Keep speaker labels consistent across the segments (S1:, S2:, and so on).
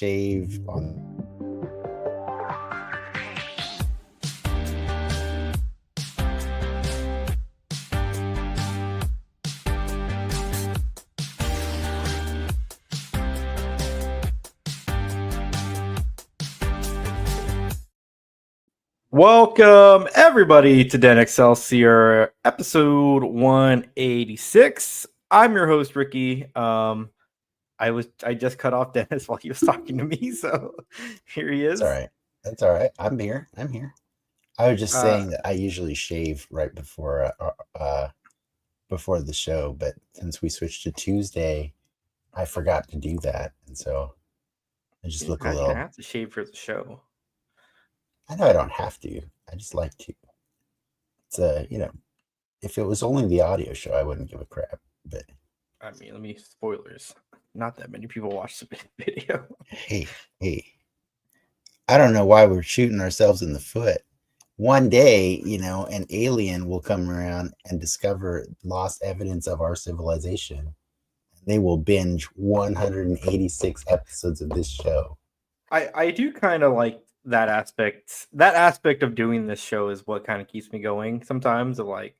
S1: shave on.
S2: Welcome everybody to Den Excelsior episode 186. I'm your host Ricky. I just cut off Dennis while he was talking to me, so here he is.
S1: That's all right. I'm here. I was just saying that I usually shave right before the show, but since we switched to Tuesday, I forgot to do that, and so I just look a little.
S2: I have to shave for the show.
S1: I know I don't have to. I just like to. It's if it was only the audio show, I wouldn't give a crap. But
S2: I mean, spoilers. Not that many people watch the video.
S1: Hey. I don't know why we're shooting ourselves in the foot. One day, an alien will come around and discover lost evidence of our civilization. They will binge 186 episodes of this show.
S2: I do kind of like that aspect of doing this show is what kind of keeps me going sometimes. Of like,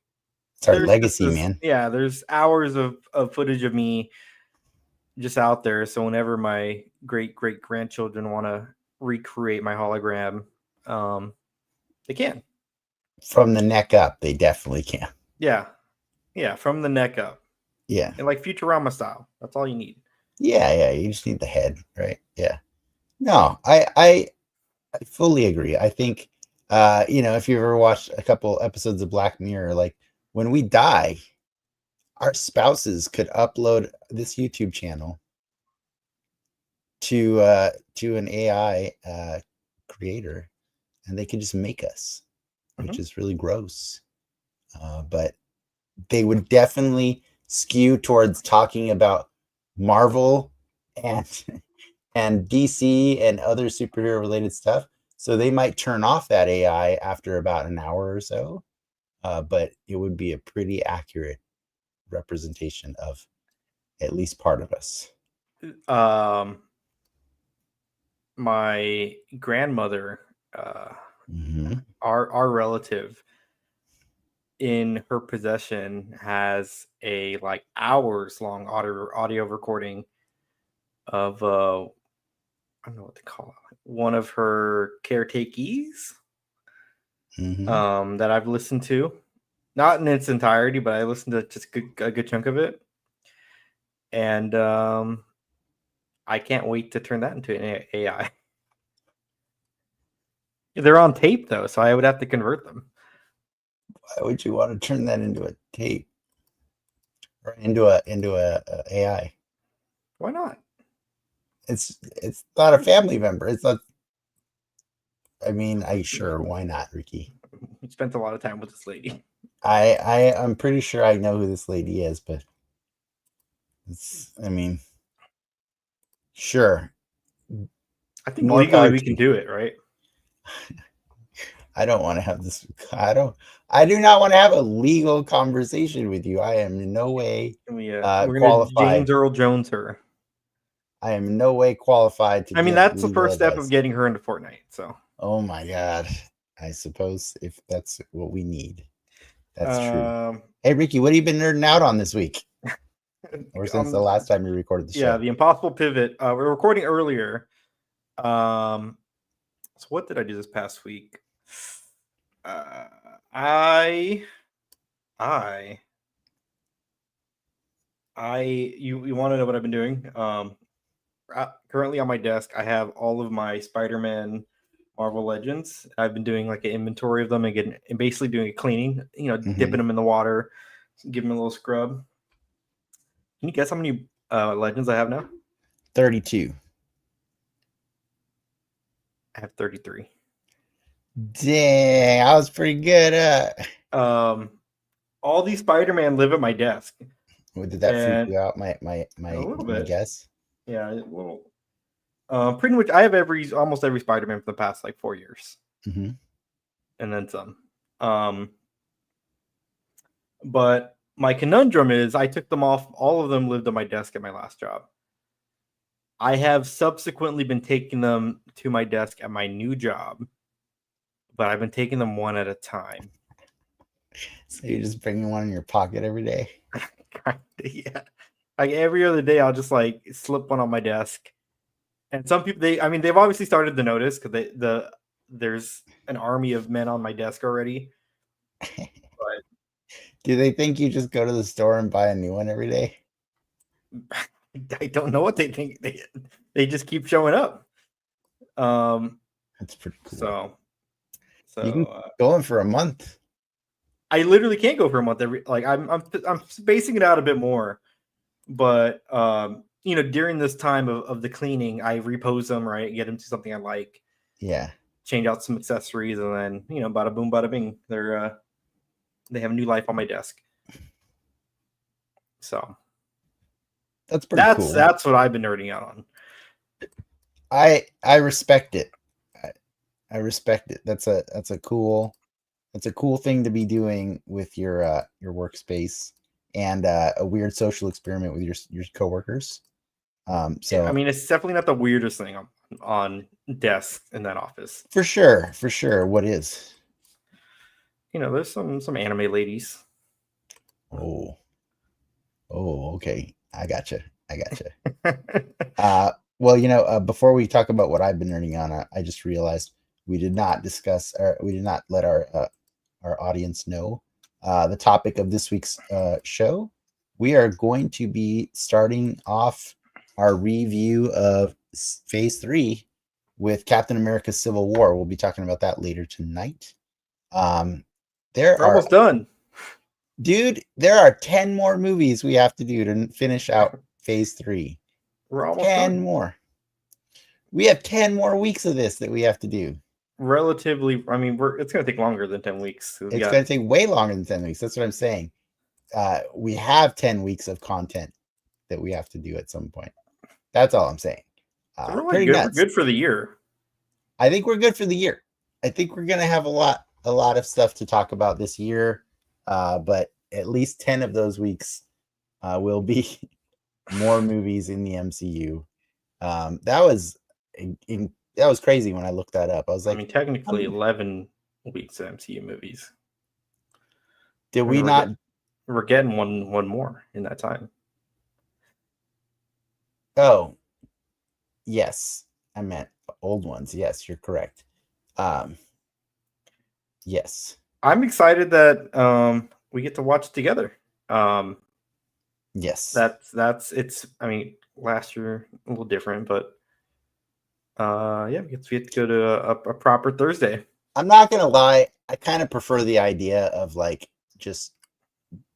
S1: it's our legacy, man.
S2: Yeah, there's hours of footage of me just out there, so whenever my great grandchildren want to recreate my hologram, they can.
S1: From the neck up, they definitely can.
S2: Yeah, from the neck up.
S1: Yeah,
S2: and like Futurama style. That's all you need.
S1: Yeah, you just need the head, right? Yeah. No, I fully agree. I think, if you ever watched a couple episodes of Black Mirror, like when we die, our spouses could upload this YouTube channel to an AI creator, and they could just make us, which is really gross. But they would definitely skew towards talking about Marvel and DC and other superhero related stuff. So they might turn off that AI after about an hour or so. But it would be a pretty accurate representation of at least part of us.
S2: My grandmother, our relative, in her possession has a like hours long audio recording of I don't know what to call it, one of her caretakees that I've listened to, not in its entirety, but I listened to just a good chunk of it, and I can't wait to turn that into an AI. They're on tape though, so I would have to convert them.
S1: Why would you want to turn that into a tape or into a AI?
S2: Why not?
S1: It's not a family member. It's not. I mean, sure. Why not, Ricky?
S2: We spent a lot of time with this lady.
S1: I'm pretty sure I know who this lady is, but sure.
S2: I think legally we can do it, right?
S1: I don't want to have this. I do not want to have a legal conversation with you. I am in no way
S2: we're
S1: qualified.
S2: Gonna James Earl Jones her.
S1: I am in no way qualified to.
S2: That's the first step of getting her into Fortnite. So.
S1: Oh my God! I suppose if that's what we need, that's true. Hey Ricky, what have you been nerding out on this week? Or since the last time we recorded the show?
S2: Yeah, the Impossible Pivot. We're recording earlier. So what did I do this past week? You want to know what I've been doing? Currently on my desk, I have all of my Spider-Man Marvel Legends. I've been doing like an inventory of them and basically doing a cleaning, dipping them in the water, giving them a little scrub. Can you guess how many Legends I have now?
S1: 32.
S2: I have 33.
S1: Dang, I was pretty good.
S2: All these Spider-Man live at my desk.
S1: Well, did that freak you out? My guess.
S2: Yeah, a little. Pretty much, I have almost every Spider-Man for the past like 4 years, and then some. But my conundrum is, I took them off. All of them lived on my desk at my last job, I have subsequently been taking them to my desk at my new job, but I've been taking them one at a time.
S1: So you're just bringing one in your pocket every day?
S2: Yeah. Like every other day, I'll just like slip one on my desk. And some people, they've obviously started to notice because there's an army of men on my desk already. But
S1: do they think you just go to the store and buy a new one every day?
S2: I don't know what they think. They just keep showing up.
S1: That's pretty cool.
S2: So
S1: you can go in for a month.
S2: I literally can't go for a month. I'm spacing it out a bit more, but during this time of the cleaning, I repose them, right, get them to something I like.
S1: Yeah.
S2: Change out some accessories, and then bada boom, bada bing. They have a new life on my desk. So
S1: that's pretty cool.
S2: That's what I've been nerding out on.
S1: I respect it. I respect it. That's a cool thing to be doing with your workspace, and a weird social experiment with your coworkers. So
S2: yeah, I mean, it's definitely not the weirdest thing on desk in that office.
S1: For sure. What is?
S2: There's some anime ladies.
S1: Oh, okay. I gotcha. Well, before we talk about what I've been nerding on, I just realized we did not let our audience know the topic of this week's show. We are going to be starting off our review of Phase 3 with Captain America: Civil War. We'll be talking about that later tonight. We're
S2: almost done.
S1: Dude, there are 10 more movies we have to do to finish out Phase 3.
S2: We're almost
S1: 10
S2: done.
S1: more. We have 10 more weeks of this that we have to do.
S2: Relatively, I mean, it's going to take longer than 10 weeks.
S1: It's going to take way longer than 10 weeks. That's what I'm saying. We have 10 weeks of content that we have to do at some point. That's all I'm saying.
S2: We're good for the year.
S1: I think we're good for the year. I think we're going to have a lot of stuff to talk about this year. But at least 10 of those weeks will be more movies in the MCU. That was crazy when I looked that up. I was like,
S2: technically 11 weeks of MCU movies.
S1: Did we not?
S2: We're getting one more in that time.
S1: Oh, yes. I meant old ones. Yes, you're correct. Yes.
S2: I'm excited that we get to watch it together.
S1: Yes.
S2: It's. I mean, last year a little different, but we get to go to a proper Thursday.
S1: I'm not gonna lie. I kind of prefer the idea of like just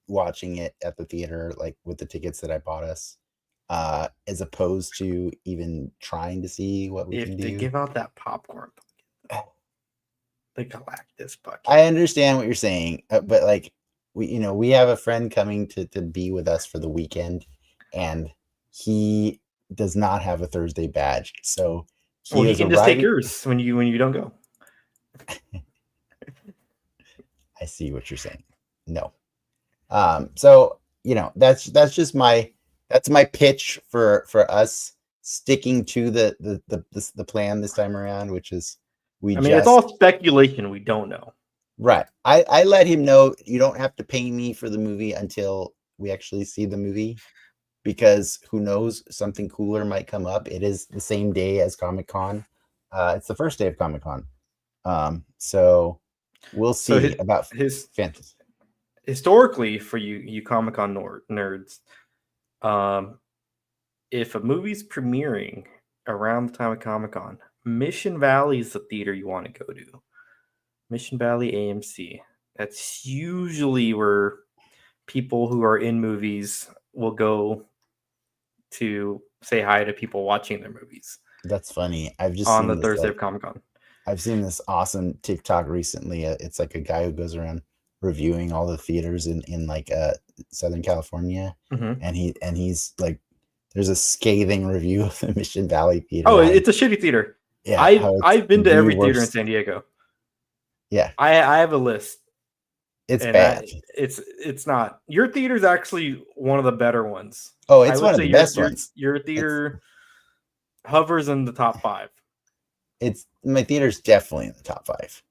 S1: watching it at the theater, like with the tickets that I bought us, as opposed to even trying to see what we can do.
S2: If they give out that popcorn, the Galactus bucket.
S1: I understand what you're saying, but like we have a friend coming to be with us for the weekend, and he does not have a Thursday badge, so
S2: he can just take yours when you don't go.
S1: I see what you're saying. No. So that's just my pitch for us sticking to the plan this time around, which is
S2: it's all speculation. We don't know.
S1: Right. I let him know you don't have to pay me for the movie until we actually see the movie, because who knows, something cooler might come up. It is the same day as Comic-Con. It's the first day of Comic-Con. So we'll see about his fantasy.
S2: Historically, for you Comic-Con nerds, if a movie's premiering around the time of Comic-Con, Mission Valley is the theater you want to go to. Mission Valley AMC. That's usually where people who are in movies will go to say hi to people watching their movies.
S1: That's funny. I've just
S2: on the Thursday of Comic-Con.
S1: I've seen this awesome TikTok recently. It's like a guy who goes around reviewing all the theaters in like Southern California, and he's like, there's a scathing review of the Mission Valley theater.
S2: Oh, it's a shitty theater. Yeah, I've been to every theater in San Diego.
S1: Yeah,
S2: I have a list.
S1: It's bad.
S2: It's not. Your theater's actually one of the better ones.
S1: Oh, it's one of the best ones.
S2: Your theater, hovers in the top 5.
S1: It's my theater's definitely in the top 5.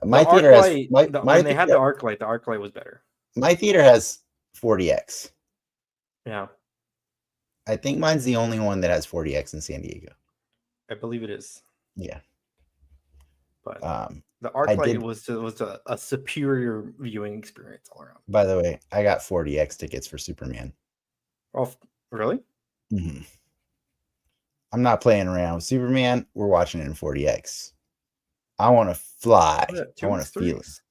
S1: My
S2: The
S1: theater has
S2: ArcLight, when they had the ArcLight was better.
S1: My theater has 40x.
S2: Yeah,
S1: I think mine's the only one that has 40x in San Diego.
S2: I believe it is.
S1: Yeah,
S2: but the ArcLight was a superior viewing experience all around.
S1: By the way, I got 40x tickets for Superman.
S2: Oh, really?
S1: Mm-hmm. I'm not playing around with Superman. We're watching it in 40x. I want to fly. I want to feel it.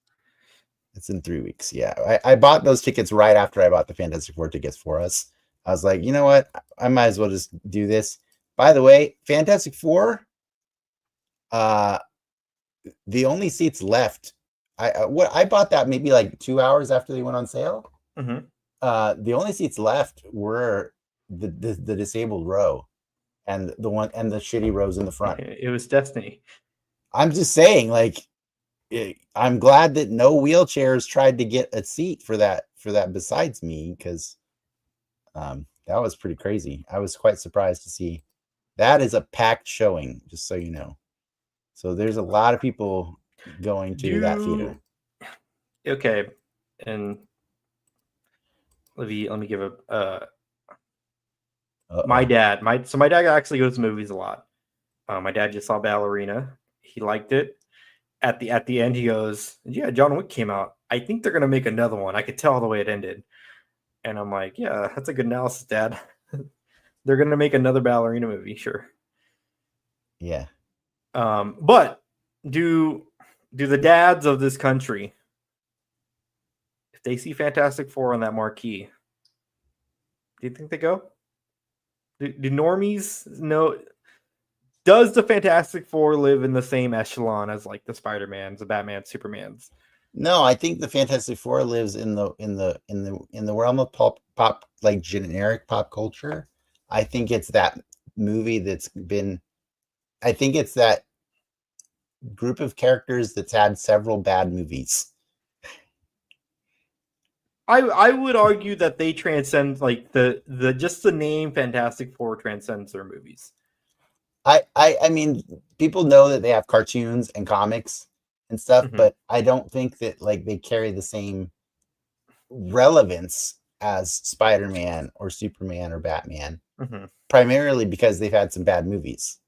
S1: It's in 3 weeks. Yeah, I bought those tickets right after I bought the Fantastic Four tickets for us. I was like, you know what? I might as well just do this. By the way, Fantastic Four, the only seats left. I bought that maybe like 2 hours after they went on sale.
S2: Mm-hmm.
S1: The only seats left were the disabled row, and the shitty rows in the front.
S2: It was destiny.
S1: I'm just saying, like, I'm glad that no wheelchairs tried to get a seat for that besides me, because that was pretty crazy. I was quite surprised to see that is a packed showing, just so you know. So there's a lot of people going to that theater.
S2: Okay, and let me give a my dad actually goes to movies a lot. My dad just saw Ballerina. He liked it. At the end, he goes, "Yeah, John Wick came out. I think they're gonna make another one. I could tell the way it ended." And I'm like, "Yeah, that's a good analysis, Dad. They're gonna make another Ballerina movie, sure."
S1: Yeah.
S2: But do the dads of this country, if they see Fantastic Four on that marquee, do you think they go? Do normies know? Does the Fantastic Four live in the same echelon as like the Spider-Mans, the Batman, Supermans?
S1: No, I think the Fantastic Four lives in the realm of pop, like generic pop culture. I think it's that movie that's been. I think it's that group of characters that's had several bad movies.
S2: I would argue that they transcend, like, the just the name Fantastic Four transcends their movies.
S1: I mean, people know that they have cartoons and comics and stuff, but I don't think that like they carry the same relevance as Spider-Man or Superman or Batman, primarily because they've had some bad movies.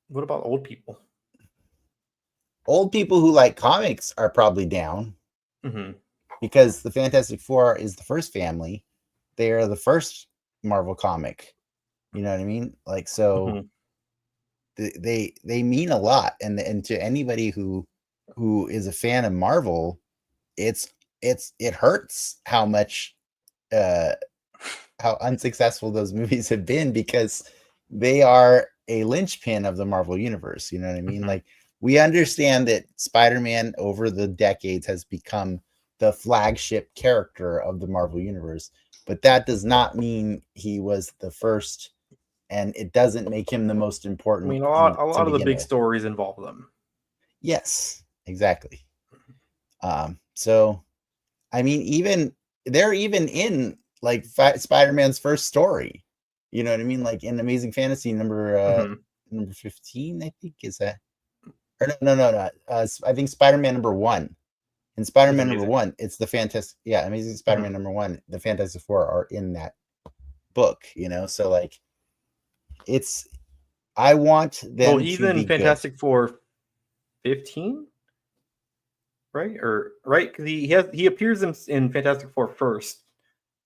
S2: What about old people?
S1: Old people who like comics are probably down because the Fantastic Four is the first family. They are the first Marvel comic. You know what I mean? Like, so they mean a lot, and to anybody who is a fan of Marvel, it hurts how much how unsuccessful those movies have been, because they are a linchpin of the Marvel universe. You know what I mean? Like, we understand that Spider-Man over the decades has become the flagship character of the Marvel universe, but that does not mean he was the first, and it doesn't make him the most important.
S2: I mean, a lot of the big stories involve them.
S1: Yes, exactly. So, I mean, they're even in like Spider-Man's first story. You know what I mean? Like in Amazing Fantasy number 15, I think, is that? Or no. I think Spider-Man number 1. In Spider-Man number 1, it's the Fantastic. Yeah, Amazing Spider-Man number 1. The Fantastic Four are in that book. You know, so like, I want them. Well,
S2: even Fantastic Four 15, right? Or right? Because he appears in Fantastic Four first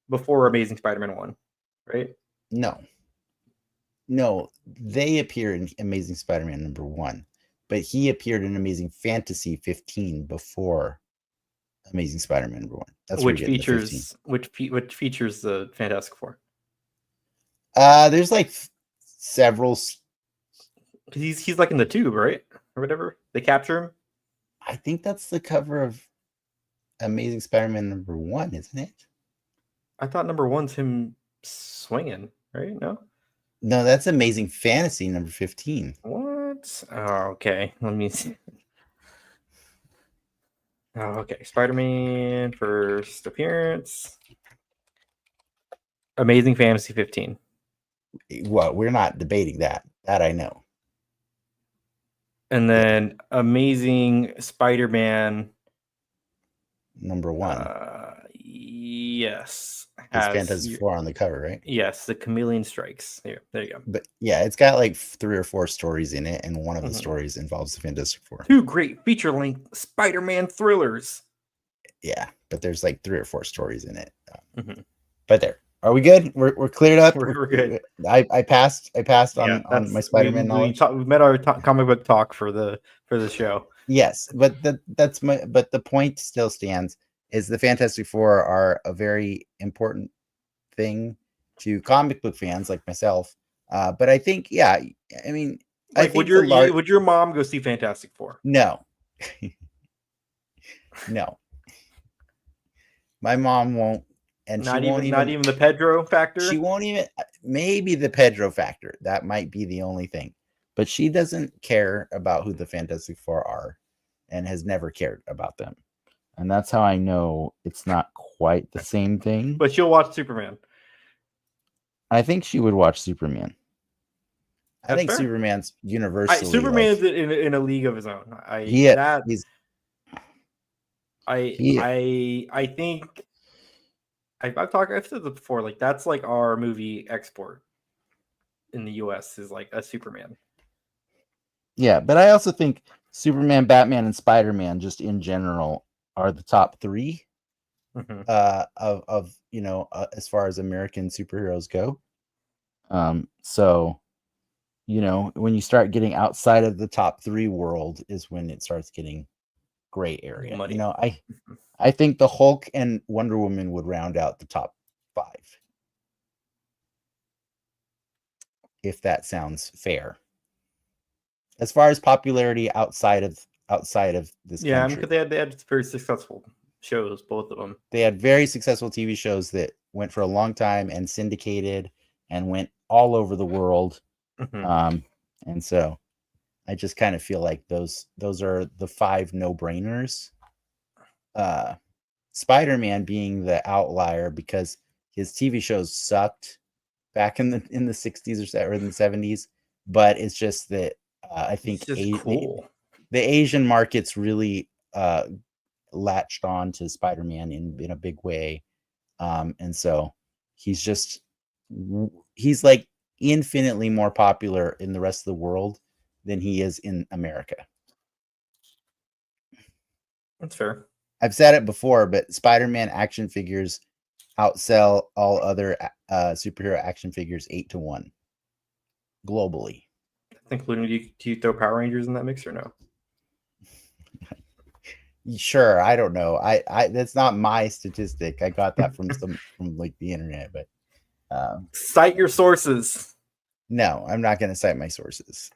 S2: before Amazing Spider-Man 1, right?
S1: No, they appear in Amazing Spider-Man number 1, but he appeared in Amazing Fantasy 15 before Amazing Spider-Man number 1. That's
S2: which features the Fantastic Four.
S1: There's like several.
S2: Because he's like in the tube, right, or whatever. They capture him.
S1: I think that's the cover of Amazing Spider-Man number 1, isn't it?
S2: I thought number 1's him swinging, right? No,
S1: that's Amazing Fantasy number 15.
S2: What? Oh, okay. Let me see. Oh, okay. Spider-Man first appearance. Amazing Fantasy 15.
S1: Well, we're not debating that. That I know.
S2: And then Amazing Spider-Man
S1: #1.
S2: Yes.
S1: It's Fantastic Four on the cover, right?
S2: Yes, the Chameleon Strikes. There you go.
S1: But yeah, it's got like 3 or 4 stories in it, and one of the stories involves the Fantastic Four.
S2: 2 great feature-length Spider-Man thrillers.
S1: Yeah, but there's like 3 or 4 stories in it. But there. Are we good? We're cleared up.
S2: We're good.
S1: I passed on my Spider-Man knowledge.
S2: We met our comic book talk for the show.
S1: Yes, but the point still stands is the Fantastic Four are a very important thing to comic book fans like myself. But I think, yeah, I mean,
S2: like, would your mom go see Fantastic Four?
S1: No. No. My mom won't. And
S2: not even the Pedro factor.
S1: She won't even. Maybe the Pedro factor. That might be the only thing. But she doesn't care about who the Fantastic Four are, and has never cared about them. And that's how I know it's not quite the same thing.
S2: But she'll watch Superman.
S1: I think she would watch Superman. I think fair. Superman's universally.
S2: Superman is in a league of his own. I think. I've said this before. Like, that's like our movie export in the U.S. is like a Superman.
S1: Yeah, but I also think Superman, Batman, and Spider-Man, just in general, are the top 3 of as far as American superheroes go. So, when you start getting outside of the top 3 world is when it starts getting gray area. Muddy. I think the Hulk and Wonder Woman would round out the top 5. If that sounds fair. As far as popularity outside of this country.
S2: Yeah, because they had very successful shows, both of them.
S1: They had very successful TV shows that went for a long time and syndicated and went all over the world. And so I just kind of feel like those are the 5 no-brainers. Spider-Man being the outlier because his TV shows sucked back in the 60s or in the 70s, but it's just that I think the Asian markets really latched on to Spider-Man in a big way, and so he's like infinitely more popular in the rest of the world than he is in America.
S2: That's fair.
S1: I've said it before, but Spider-Man action figures outsell all other superhero action figures 8-1 globally.
S2: Including, do you throw Power Rangers in that mix or no?
S1: Sure, I don't know. I that's not my statistic. I got that from like the internet, but
S2: cite your sources.
S1: No, I'm not going to cite my sources.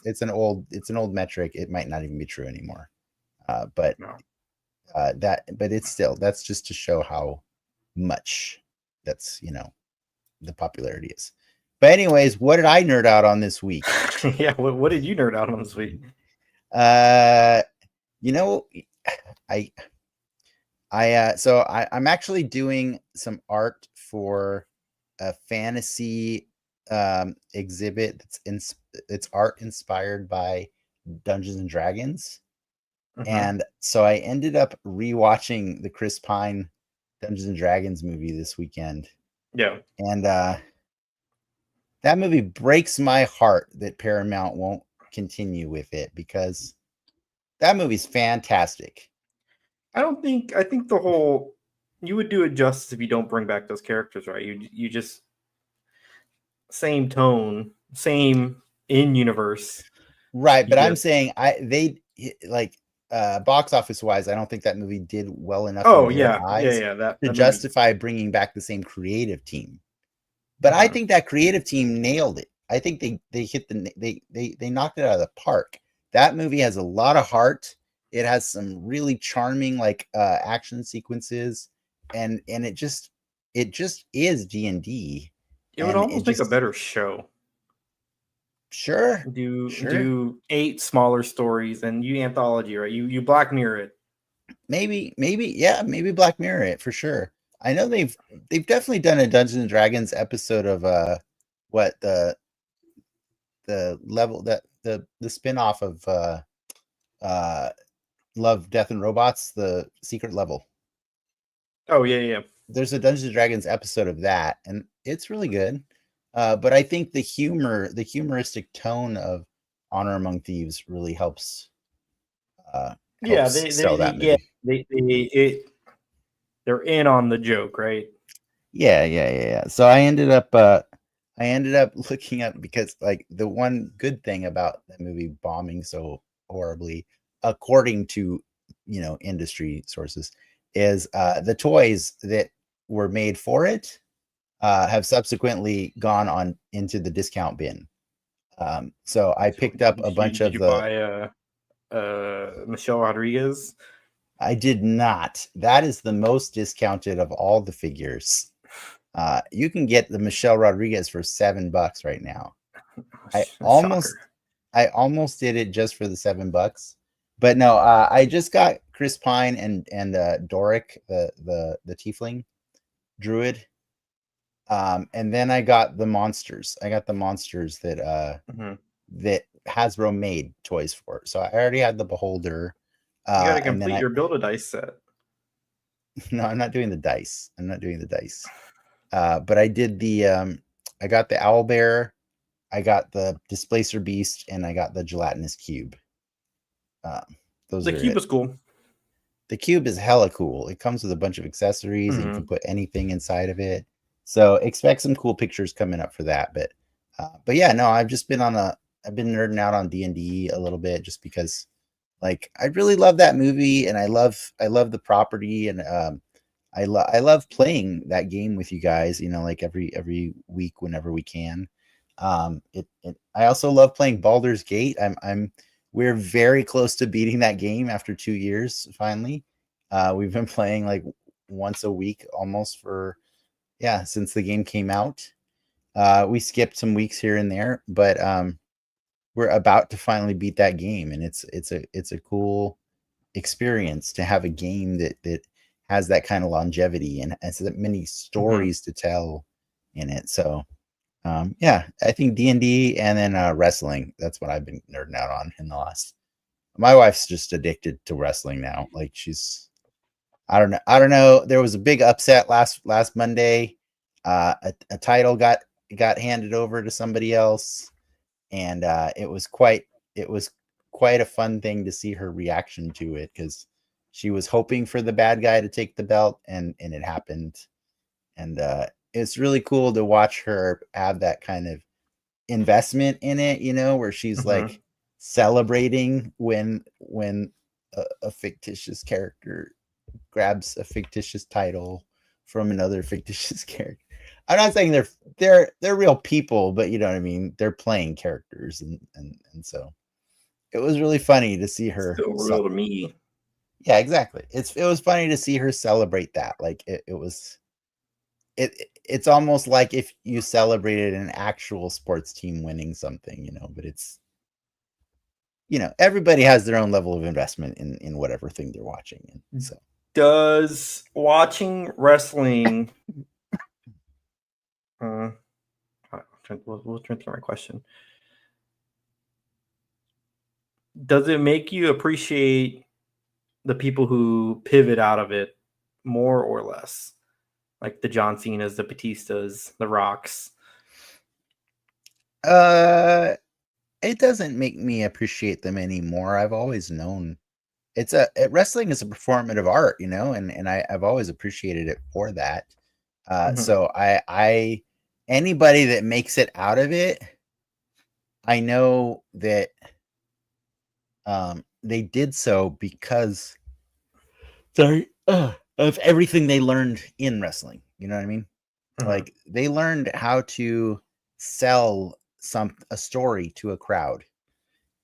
S1: It's an old metric. It might not even be true anymore. But no. But it's still, that's just to show how much that's the popularity is. But anyways, what did I nerd out on this week?
S2: Yeah, what did you nerd out on this week?
S1: So I'm actually doing some art for a fantasy exhibit it's art inspired by Dungeons and Dragons. And so I ended up rewatching the Chris Pine Dungeons and Dragons movie this weekend.
S2: Yeah.
S1: And that movie breaks my heart that Paramount won't continue with it, because that movie's fantastic.
S2: I think you would do it justice if you don't bring back those characters, right? You just same tone, same in universe.
S1: Right, but I'm saying box office wise, I don't think that movie did well enough.
S2: That
S1: justify bringing back the same creative team. But I think that creative team nailed it. I think they hit they knocked it out of the park. That movie has a lot of heart. It has some really charming action sequences, and it just is D&D.
S2: It would almost make a better show.
S1: Sure.
S2: Do 8 smaller stories and you anthology, right? You Black Mirror it.
S1: Maybe Black Mirror it for sure. I know they've definitely done a Dungeons and Dragons episode of level that the spin-off of Love, Death and Robots, the secret level.
S2: Oh yeah.
S1: There's a Dungeons and Dragons episode of that, and it's really good. But I think the humoristic tone of Honor Among Thieves really helps
S2: Yeah,
S1: sell that
S2: yeah,
S1: movie.
S2: they're in on the joke, right?
S1: Yeah. So I ended up looking up, because like the one good thing about the movie bombing so horribly, according to industry sources, is the toys that were made for it have subsequently gone on into the discount bin. So I picked up a bunch
S2: Did
S1: of
S2: you
S1: the.
S2: buy Michelle Rodriguez?
S1: I did not. That is the most discounted of all the figures. You can get the Michelle Rodriguez for $7 right now. I almost did it just for the $7, but no. I just got Chris Pine and Doric, the tiefling druid. And then I got the monsters. I got the monsters that that Hasbro made toys for. So I already had the beholder.
S2: You got to
S1: And then
S2: complete your Build-A-Dice set.
S1: No, I'm not doing the dice. But I did I got the owl bear, I got the displacer beast, and I got the gelatinous cube.
S2: The cube is cool.
S1: The cube is hella cool. It comes with a bunch of accessories, and you can put anything inside of it. So expect some cool pictures coming up for that. But yeah, no, I've been nerding out on D&D a little bit, just because like I really love that movie, and I love the property, and I love playing that game with you guys, like every week whenever we can. I also love playing Baldur's Gate. We're very close to beating that game after 2 years. Finally, we've been playing like once a week almost since the game came out. We skipped some weeks here and there, but we're about to finally beat that game, and it's a cool experience to have a game that has that kind of longevity and has that many stories to tell in it. So yeah, I think D&D, and then wrestling. That's what I've been nerding out on in the last. My wife's just addicted to wrestling now. Like I don't know. There was a big upset last Monday. A title got handed over to somebody else, and it was quite a fun thing to see her reaction to it, because she was hoping for the bad guy to take the belt, and it happened. And it's really cool to watch her have that kind of investment in it, where she's like celebrating when a fictitious character grabs a fictitious title from another fictitious character. I'm not saying they're real people, but you know what I mean. They're playing characters, and so it was really funny to see her.
S2: Still real to me.
S1: Yeah, exactly. It was funny to see her celebrate that. Like it's almost like if you celebrated an actual sports team winning something, but it's everybody has their own level of investment in whatever thing they're watching. And so
S2: does watching wrestling we'll try to my question. Does it make you appreciate the people who pivot out of it more or less? Like the John Cena's, the Batistas, the Rocks.
S1: It doesn't make me appreciate them anymore. I've always known wrestling is a performative art, and I've always appreciated it for that. So I anybody that makes it out of it, I know that they did so because of everything they learned in wrestling. You know what I mean? Like they learned how to sell a story to a crowd,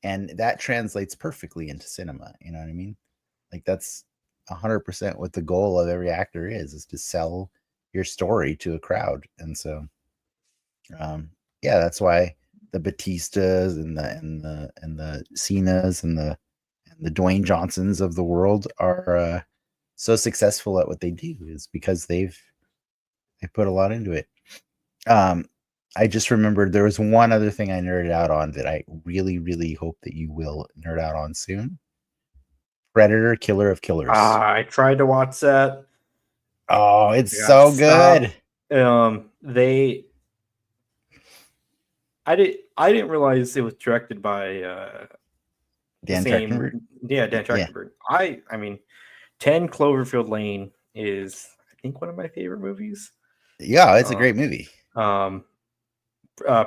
S1: and that translates perfectly into cinema. You know what I mean? Like that's 100% what the goal of every actor is to sell your story to a crowd. And so yeah, that's why the Batistas and the Cenas and the Dwayne Johnsons of the world are so successful at what they do, is because they put a lot into it. I just remembered there was one other thing I nerded out on that I really, really hope that you will nerd out on soon. Predator, Killer of Killers.
S2: I tried to watch that.
S1: Oh, it's so good.
S2: I didn't realize it was directed by
S1: Dan Trachtenberg.
S2: Dan Trachtenberg. I mean, 10 Cloverfield Lane is, I think, one of my favorite movies.
S1: Yeah, it's a great movie.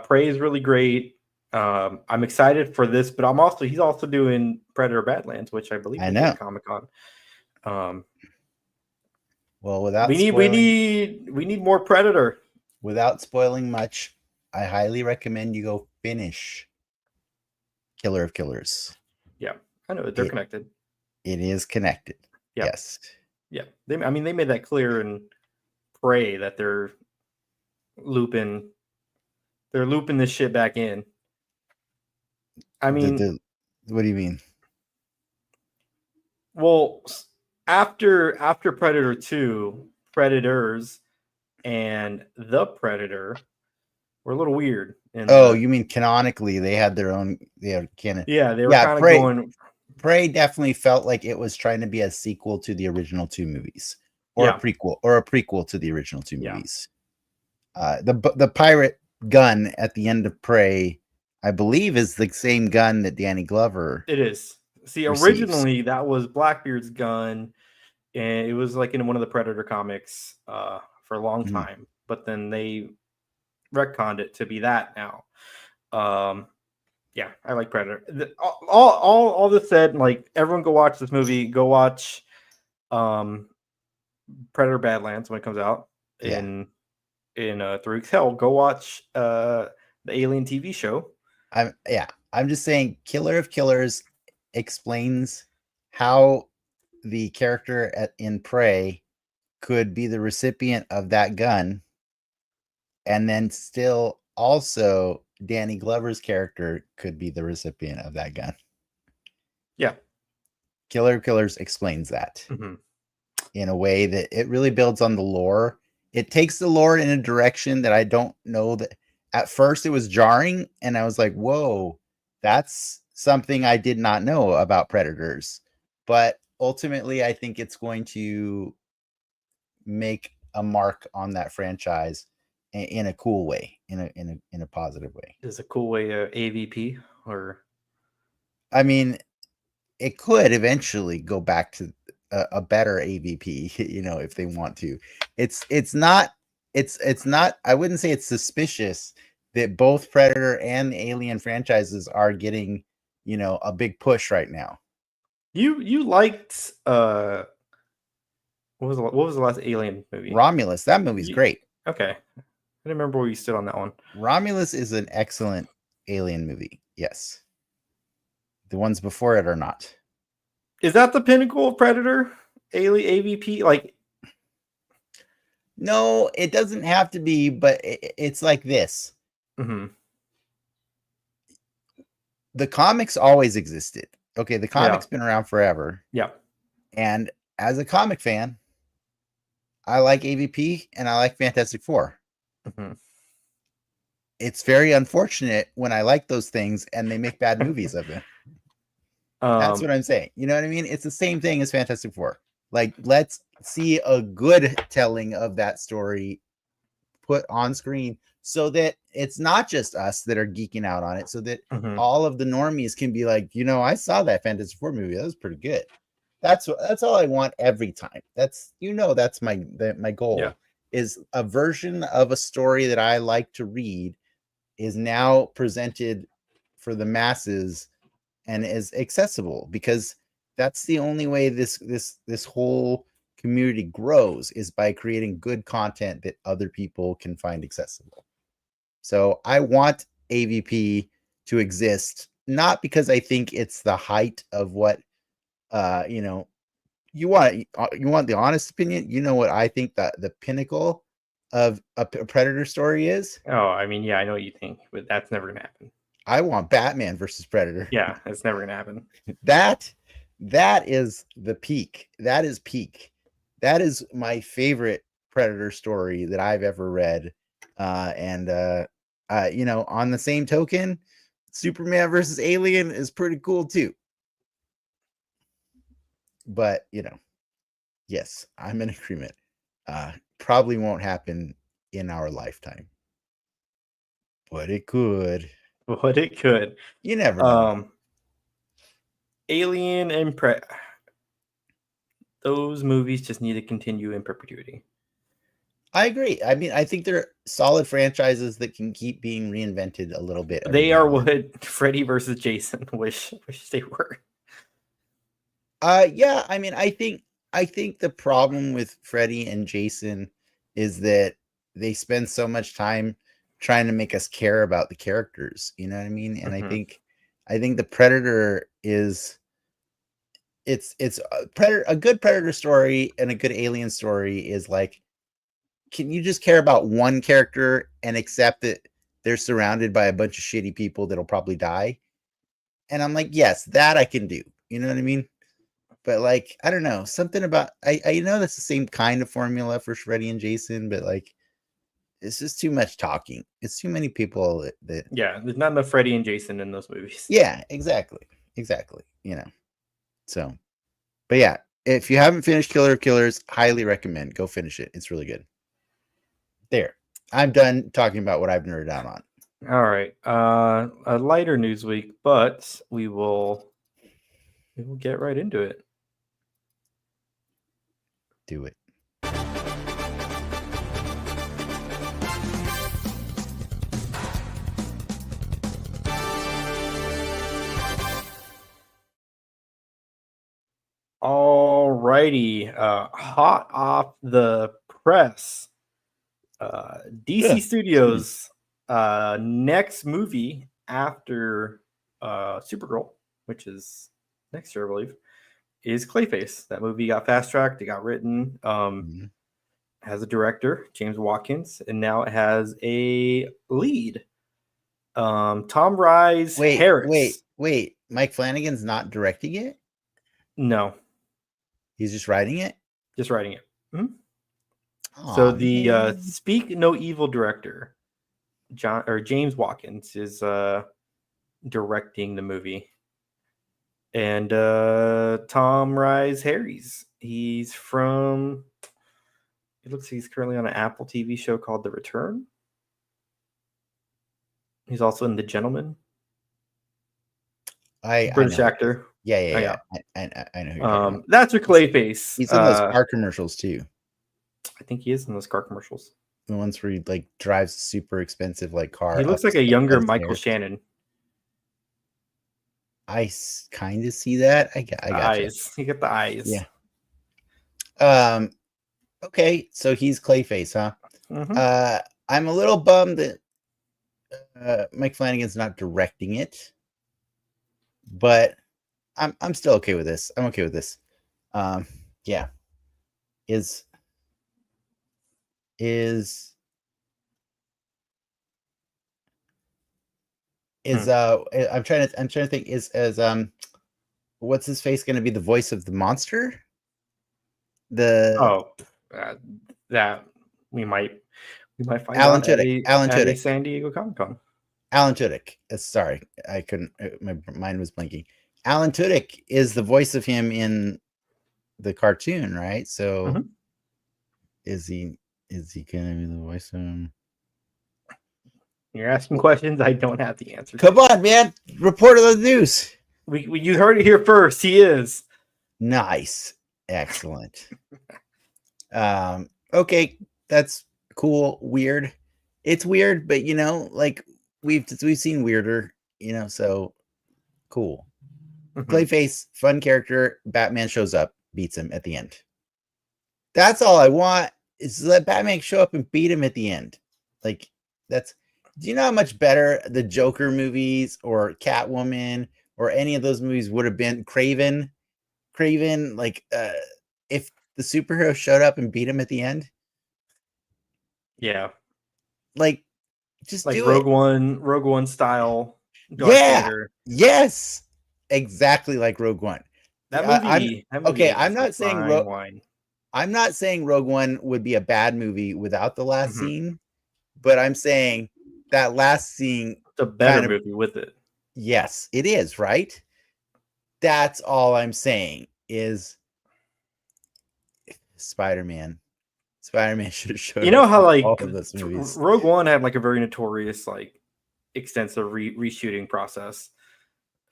S2: Prey is really great. I'm excited for this, but he's also doing Predator Badlands, which I believe is at Comic-Con.
S1: Well, without
S2: we need more Predator.
S1: Without spoiling much, I highly recommend you go finish Killer of Killers.
S2: Yeah, I know that they're connected.
S1: It is connected.
S2: Yeah.
S1: Yes.
S2: Yeah. They made that clear in Prey that they're looping this shit back in. I mean,
S1: what do you mean?
S2: Well, after Predator 2, Predators and the Predator were a little weird.
S1: You mean canonically they had their own canon?
S2: Yeah, they were kind of going.
S1: Prey definitely felt like it was trying to be a sequel to the original 2 movies, or a prequel to the original 2 movies. The pirate gun at the end of Prey, I believe, is the same gun that Danny Glover.
S2: It is. See, originally that was Blackbeard's gun, and it was like in one of the Predator comics for a long time. But then they retconned it to be that now. Yeah, I like Predator. All this said, like, everyone go watch this movie. Go watch Predator Badlands when it comes out in 3 weeks. Hell, go watch the Alien TV show.
S1: I'm just saying, Killer of Killers explains how the character in Prey could be the recipient of that gun, and then still also Danny Glover's character could be the recipient of that gun.
S2: Yeah.
S1: Killer of Killers explains that in a way that it really builds on the lore. It takes the lore in a direction that I don't know that at first it was jarring, and I was like, whoa, that's something I did not know about Predators. But ultimately, I think it's going to make a mark on that franchise in a cool way, in a positive way.
S2: Is a cool way AVP, or
S1: I mean, it could eventually go back to a better AVP, if they want to. It's not I wouldn't say it's suspicious that both Predator and the Alien franchises are getting, a big push right now.
S2: You liked what was the last Alien movie?
S1: Romulus. That movie's great.
S2: Okay. I didn't remember where you stood on that one.
S1: Romulus is an excellent Alien movie. Yes. The ones before it are not.
S2: Is that the pinnacle of Predator? AVP? Like,
S1: no, it doesn't have to be, but it's like this. The comics always existed. Okay, the comics been around forever.
S2: Yeah.
S1: And as a comic fan, I like AVP and I like Fantastic Four. It's very unfortunate when I like those things and they make bad movies of them. That's what I'm saying. You know what I mean? It's the same thing as Fantastic Four. Like, let's see a good telling of that story put on screen so that it's not just us that are geeking out on it, so that all of the normies can be like, I saw that Fantastic Four movie. That was pretty good. That's all I want every time. That's my goal is a version of a story that I like to read is now presented for the masses and is accessible, because that's the only way this whole community grows, is by creating good content that other people can find accessible. So I want AVP to exist, not because I think it's the height of what you want the honest opinion. You know what I think that the pinnacle of a Predator story is?
S2: Oh, I mean, yeah, I know what you think, but that's never gonna happen.
S1: I want Batman versus Predator.
S2: Yeah, it's never gonna happen.
S1: That is the peak. That is peak. That is my favorite Predator story that I've ever read. And On the same token, Superman versus Alien is pretty cool too. But yes, I'm in agreement. Probably won't happen in our lifetime, but it could.
S2: But it could.
S1: You never know.
S2: Alien and those movies just need to continue in perpetuity.
S1: I agree. I mean, I think they're solid franchises that can keep being reinvented a little bit.
S2: They are what Freddy versus Jason wish they were.
S1: Yeah. I mean, I think the problem with Freddy and Jason is that they spend so much time trying to make us care about the characters. You know what I mean? And I think the Predator is it's a good Predator story and a good Alien story is like, can you just care about one character and accept that they're surrounded by a bunch of shitty people that'll probably die? And I'm like, yes, that I can do. You know what I mean? But like, I don't know, something about I know that's the same kind of formula for Freddy and Jason, but like, it's just too much talking. It's too many people that
S2: yeah, there's not enough Freddy and Jason in those movies.
S1: Yeah, exactly. So, but yeah, if you haven't finished Killer of Killers, highly recommend. Go finish it. It's really good. There. I'm done talking about what I've nerded out on.
S2: All right. A lighter news week, but we will get right into it.
S1: Do it.
S2: All righty. Hot off the press. DC Studios next movie after Supergirl, which is next year, I believe, is Clayface. That movie got fast-tracked. It got written. Has a director, James Watkins, and now it has a lead, Tom Rise Harris.
S1: Wait. Mike Flanagan's not directing it?
S2: No.
S1: He's just writing it?
S2: Just writing it. So the Speak No Evil director, James Watkins, is directing the movie. And Tom Rise Harris, he's from... It looks like he's currently on an Apple TV show called The Return. He's also in The Gentleman. British actor.
S1: Yeah. I know who you're talking about.
S2: That's your Clayface.
S1: He's in those car commercials too.
S2: I think he is in those car commercials.
S1: The ones where he like drives a super expensive like car.
S2: He looks like a younger Michael Shannon.
S1: I kind of see that. I got
S2: eyes. You got the eyes.
S1: Yeah. Okay, so he's Clayface, huh? I'm a little bummed that Mike Flanagan's not directing it, but I'm still okay with this. I'm okay with this. Yeah. I'm trying to think, what's his face going to be the voice of the monster?
S2: That we might find
S1: Alan Tudyk.
S2: at San Diego Comic-Con.
S1: Alan Tudyk. Sorry, I couldn't. My mind was blinking. Alan Tudyk is the voice of him in the cartoon, right? So, is he gonna be the voice of him?
S2: You're asking questions I don't have the answer.
S1: Come on, man! Report of the news.
S2: You heard it here first. He is.
S1: Nice, excellent. Okay, that's cool. Weird. It's weird, but like we've seen weirder. So cool. Clayface, fun character. Batman shows up, beats him at the end. That's all I want, is to let Batman show up and beat him at the end. Like, that's... Do you know how much better the Joker movies or Catwoman or any of those movies would have been? Craven, like, if the superhero showed up and beat him at the end?
S2: Yeah.
S1: Like, just
S2: like
S1: do
S2: Rogue One style.
S1: Vader. Yes. Exactly like Rogue One.
S2: That movie.
S1: I'm not saying Rogue One would be a bad movie without the last scene, but I'm saying that last scene,
S2: It's a better movie with it.
S1: Yes, it is, right? That's all I'm saying is Spider-Man. Spider-Man should have showed
S2: You know
S1: up
S2: how
S1: in
S2: like
S1: all of those movies.
S2: Rogue One had like a very notorious like extensive reshooting process.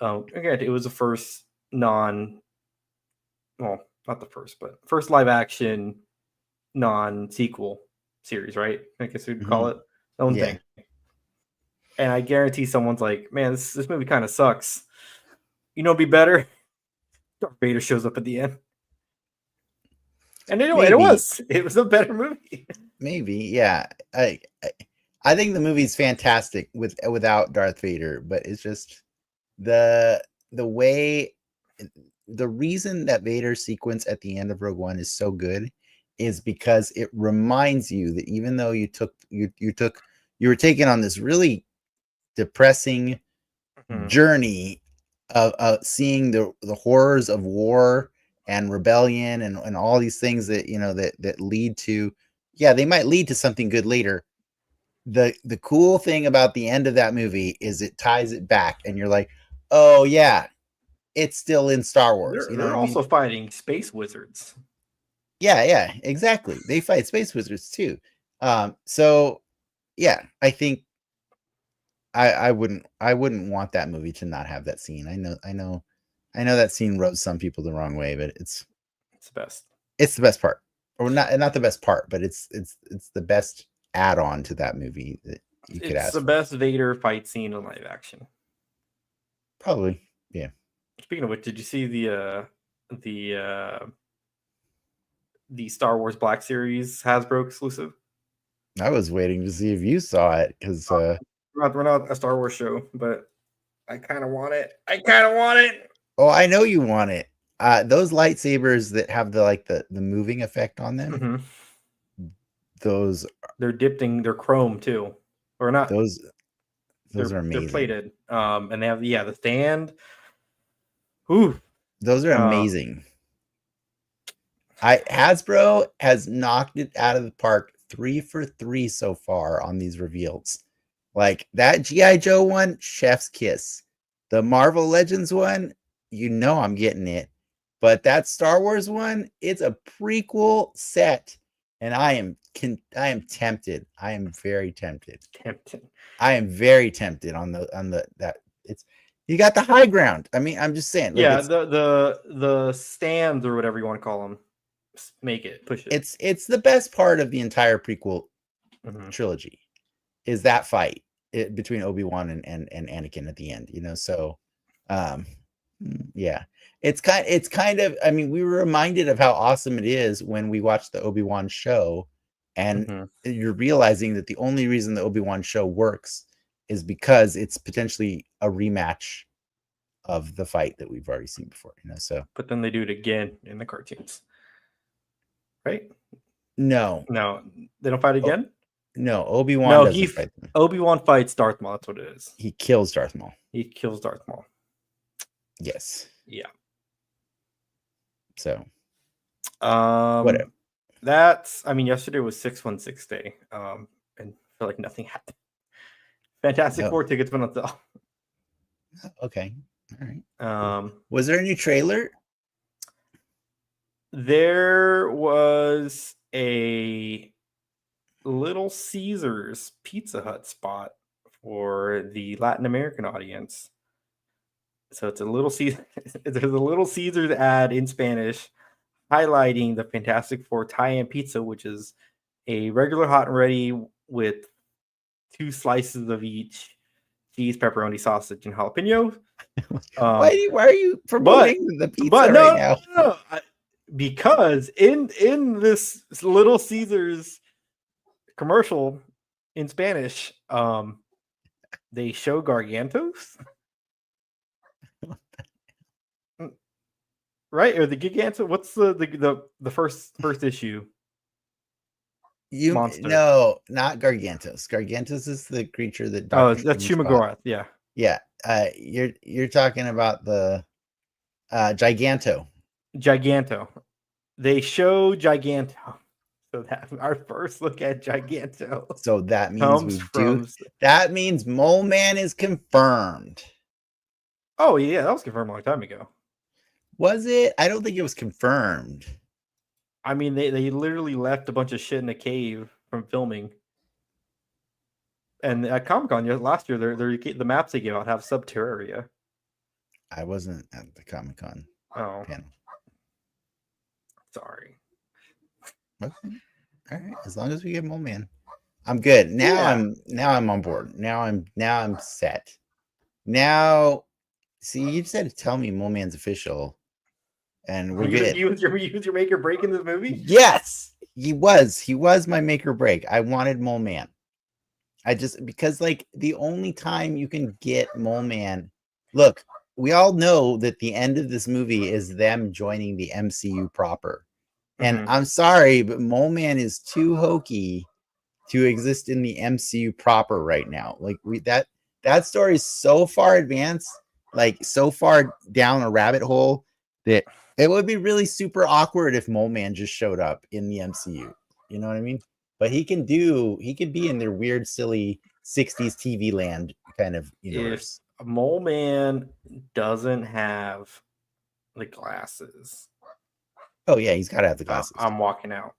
S2: Again, it was the first not the first, but first live action non-sequel series, right? I guess we'd call it own thing. And I guarantee someone's like, man, this movie kind of sucks. You know, it'd be better. Darth Vader shows up at the end. And it was a better movie.
S1: Maybe, yeah. I think the movie's fantastic without Darth Vader, but it's just the way, the reason that Vader's sequence at the end of Rogue One is so good is because it reminds you that even though you were taken on this really depressing journey of seeing the horrors of war and rebellion and all these things that that lead to, they might lead to something good later. The cool thing about the end of that movie is it ties it back, and you're like, oh yeah, it's still in Star Wars.
S2: They're also fighting space wizards.
S1: Yeah, exactly. They fight space wizards too. So yeah, I think I wouldn't want that movie to not have that scene. I know that scene rubs some people the wrong way, but it's
S2: the best.
S1: It's the best part, or not the best part, but it's the best add-on to that movie that you could ask.
S2: It's the best Vader fight scene in live action.
S1: Probably, yeah.
S2: Speaking of which, did you see the Star Wars Black Series Hasbro exclusive?
S1: I was waiting to see if you saw it because
S2: we're not a Star Wars show, but I kind of want it.
S1: Oh, I know you want it. Those lightsabers that have the moving effect on them,
S2: they're dipped in, they're chrome too, or not?
S1: Those are amazing.
S2: They're plated, and they have the stand. Ooh,
S1: those are amazing. Hasbro has knocked it out of the park 3 for 3 so far on these reveals. Like that G.I. Joe one, chef's kiss. The Marvel Legends one, I'm getting it. But that Star Wars one, it's a prequel set, and I am tempted. I am very tempted. I am very tempted on that. It's, you got the high ground. I mean, I'm just saying.
S2: Yeah, the stands or whatever you want to call them. Make it, push it.
S1: It's the best part of the entire prequel trilogy is that fight between Obi-Wan and Anakin at the end. So yeah, it's kind of, I mean, we were reminded of how awesome it is when we watched the Obi-Wan show, and you're realizing that the only reason the Obi-Wan show works is because it's potentially a rematch of the fight that we've already seen before. So
S2: but then they do it again in the cartoons. Right?
S1: No,
S2: they don't fight again.
S1: No, Obi-Wan doesn't fight them.
S2: Obi-Wan fights Darth Maul. That's what it is.
S1: He kills Darth Maul. Yes.
S2: Yeah.
S1: So,
S2: whatever. Yesterday was 616 day. And I feel like nothing happened. Fantastic Four tickets went on sale.
S1: Okay. All right. Was there a new trailer?
S2: There was a Little Caesars Pizza Hut spot for the Latin American audience. So it's a Little Caesars. There's a Little Caesars ad in Spanish highlighting the Fantastic Four tie-in pizza, which is a regular hot and ready with 2 slices of each cheese, pepperoni, sausage, and jalapeno.
S1: Why are you promoting the pizza right now?
S2: No. Because in this Little Caesars commercial in Spanish, they show Gargantos, right? Or the Giganto? What's the first issue?
S1: Monster. No, not Gargantos. Gargantos is the creature that.
S2: That's Shumagorath. Yeah.
S1: Yeah. You're talking about the Giganto.
S2: They show Giganto. So that our first look at Giganto
S1: So that means
S2: comes from.
S1: That means Mole Man is confirmed.
S2: Oh yeah, that was confirmed a long time ago.
S1: Was it? I don't think it was confirmed.
S2: I mean, they literally left a bunch of shit in a cave from filming. And at Comic-Con last year, the maps they gave out have Subterraria.
S1: I wasn't at the Comic-Con panel.
S2: Sorry.
S1: Okay. All right. As long as we get Mole Man, I'm good. Now I'm on board. Now I'm set. Now, see, you said tell me Mole Man's official, and we're good.
S2: You was your make or break in this movie?
S1: Yes, he was. He was my make or break. I wanted Mole Man. Because like the only time you can get Mole Man, look, we all know that the end of this movie is them joining the MCU proper. And I'm sorry, but Mole Man is too hokey to exist in the MCU proper right now. Like that story is so far advanced, like so far down a rabbit hole that it would be really super awkward if Mole Man just showed up in the MCU. You know what I mean? But he could be in their weird, silly 60s TV land kind of universe.
S2: If Mole Man doesn't have the glasses.
S1: Oh yeah, he's got to have the glasses.
S2: I'm walking out.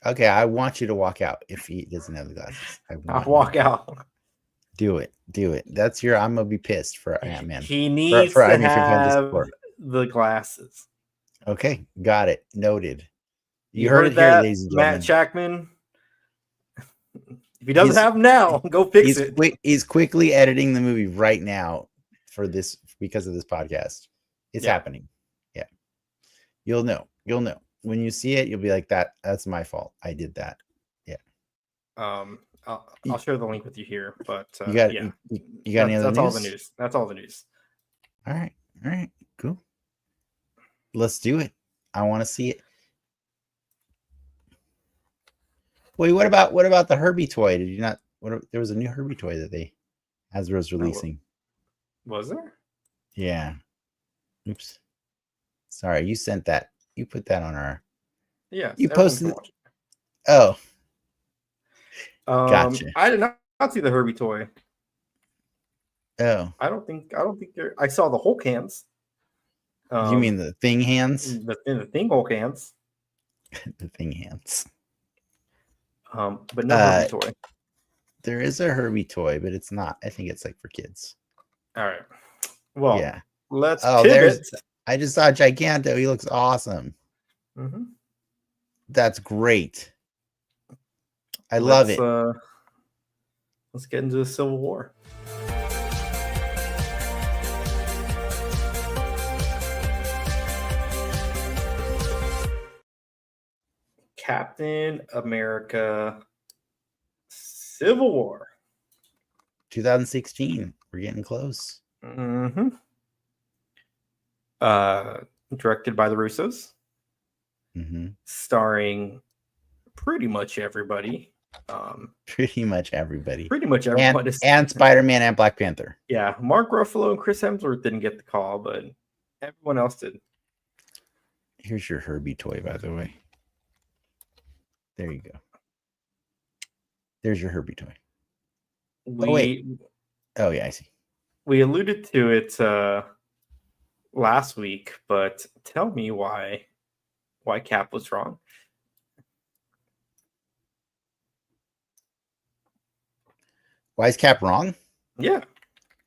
S1: Okay, I want you to walk out if he doesn't have the glasses.
S2: I'll walk out.
S1: Do it. That's your. I'm gonna be pissed for Ant-Man.
S2: He needs to have the glasses.
S1: Okay, got it. Noted.
S2: You heard it here, ladies and gentlemen. Matt Shackman. If he doesn't have them now, go fix it.
S1: He's quickly editing the movie right now for this because of this podcast. It's happening. Yeah, you'll know. When you see it, you'll be like, that's my fault. I did that. Yeah.
S2: I'll share the link with you here, but
S1: you got any other news?
S2: That's all the news. That's all the news.
S1: All right, cool. Let's do it. I want to see it. Wait, what about the Herbie toy? Did you not? There was a new Herbie toy that Hasbro's releasing.
S2: Was there?
S1: Yeah. Oops. Sorry, you sent that. You put that on our.
S2: Yeah.
S1: You posted. Oh. Gotcha.
S2: I did not see the Herbie toy.
S1: Oh.
S2: I don't think there. I saw the Hulk hands.
S1: You mean the thing hands?
S2: The thing Hulk hands.
S1: The thing hands.
S2: But no Herbie toy.
S1: There is a Herbie toy, but it's not. I think it's like for kids.
S2: All right. Well,
S1: yeah.
S2: Let's pivot.
S1: I just saw Giganto. He looks awesome. That's great. I love it.
S2: Let's get into the Civil War. Captain America Civil War.
S1: 2016. We're getting close.
S2: Directed by the Russos. Starring pretty much everybody.
S1: Pretty much everybody.
S2: And
S1: Spider-Man and Black Panther.
S2: Yeah. Mark Ruffalo and Chris Hemsworth didn't get the call, but everyone else did.
S1: Here's your Herbie toy, by the way. There you go. There's your Herbie toy. Oh yeah, I see.
S2: We alluded to it last week, but tell me why Cap was wrong.
S1: Why is Cap wrong?
S2: Yeah,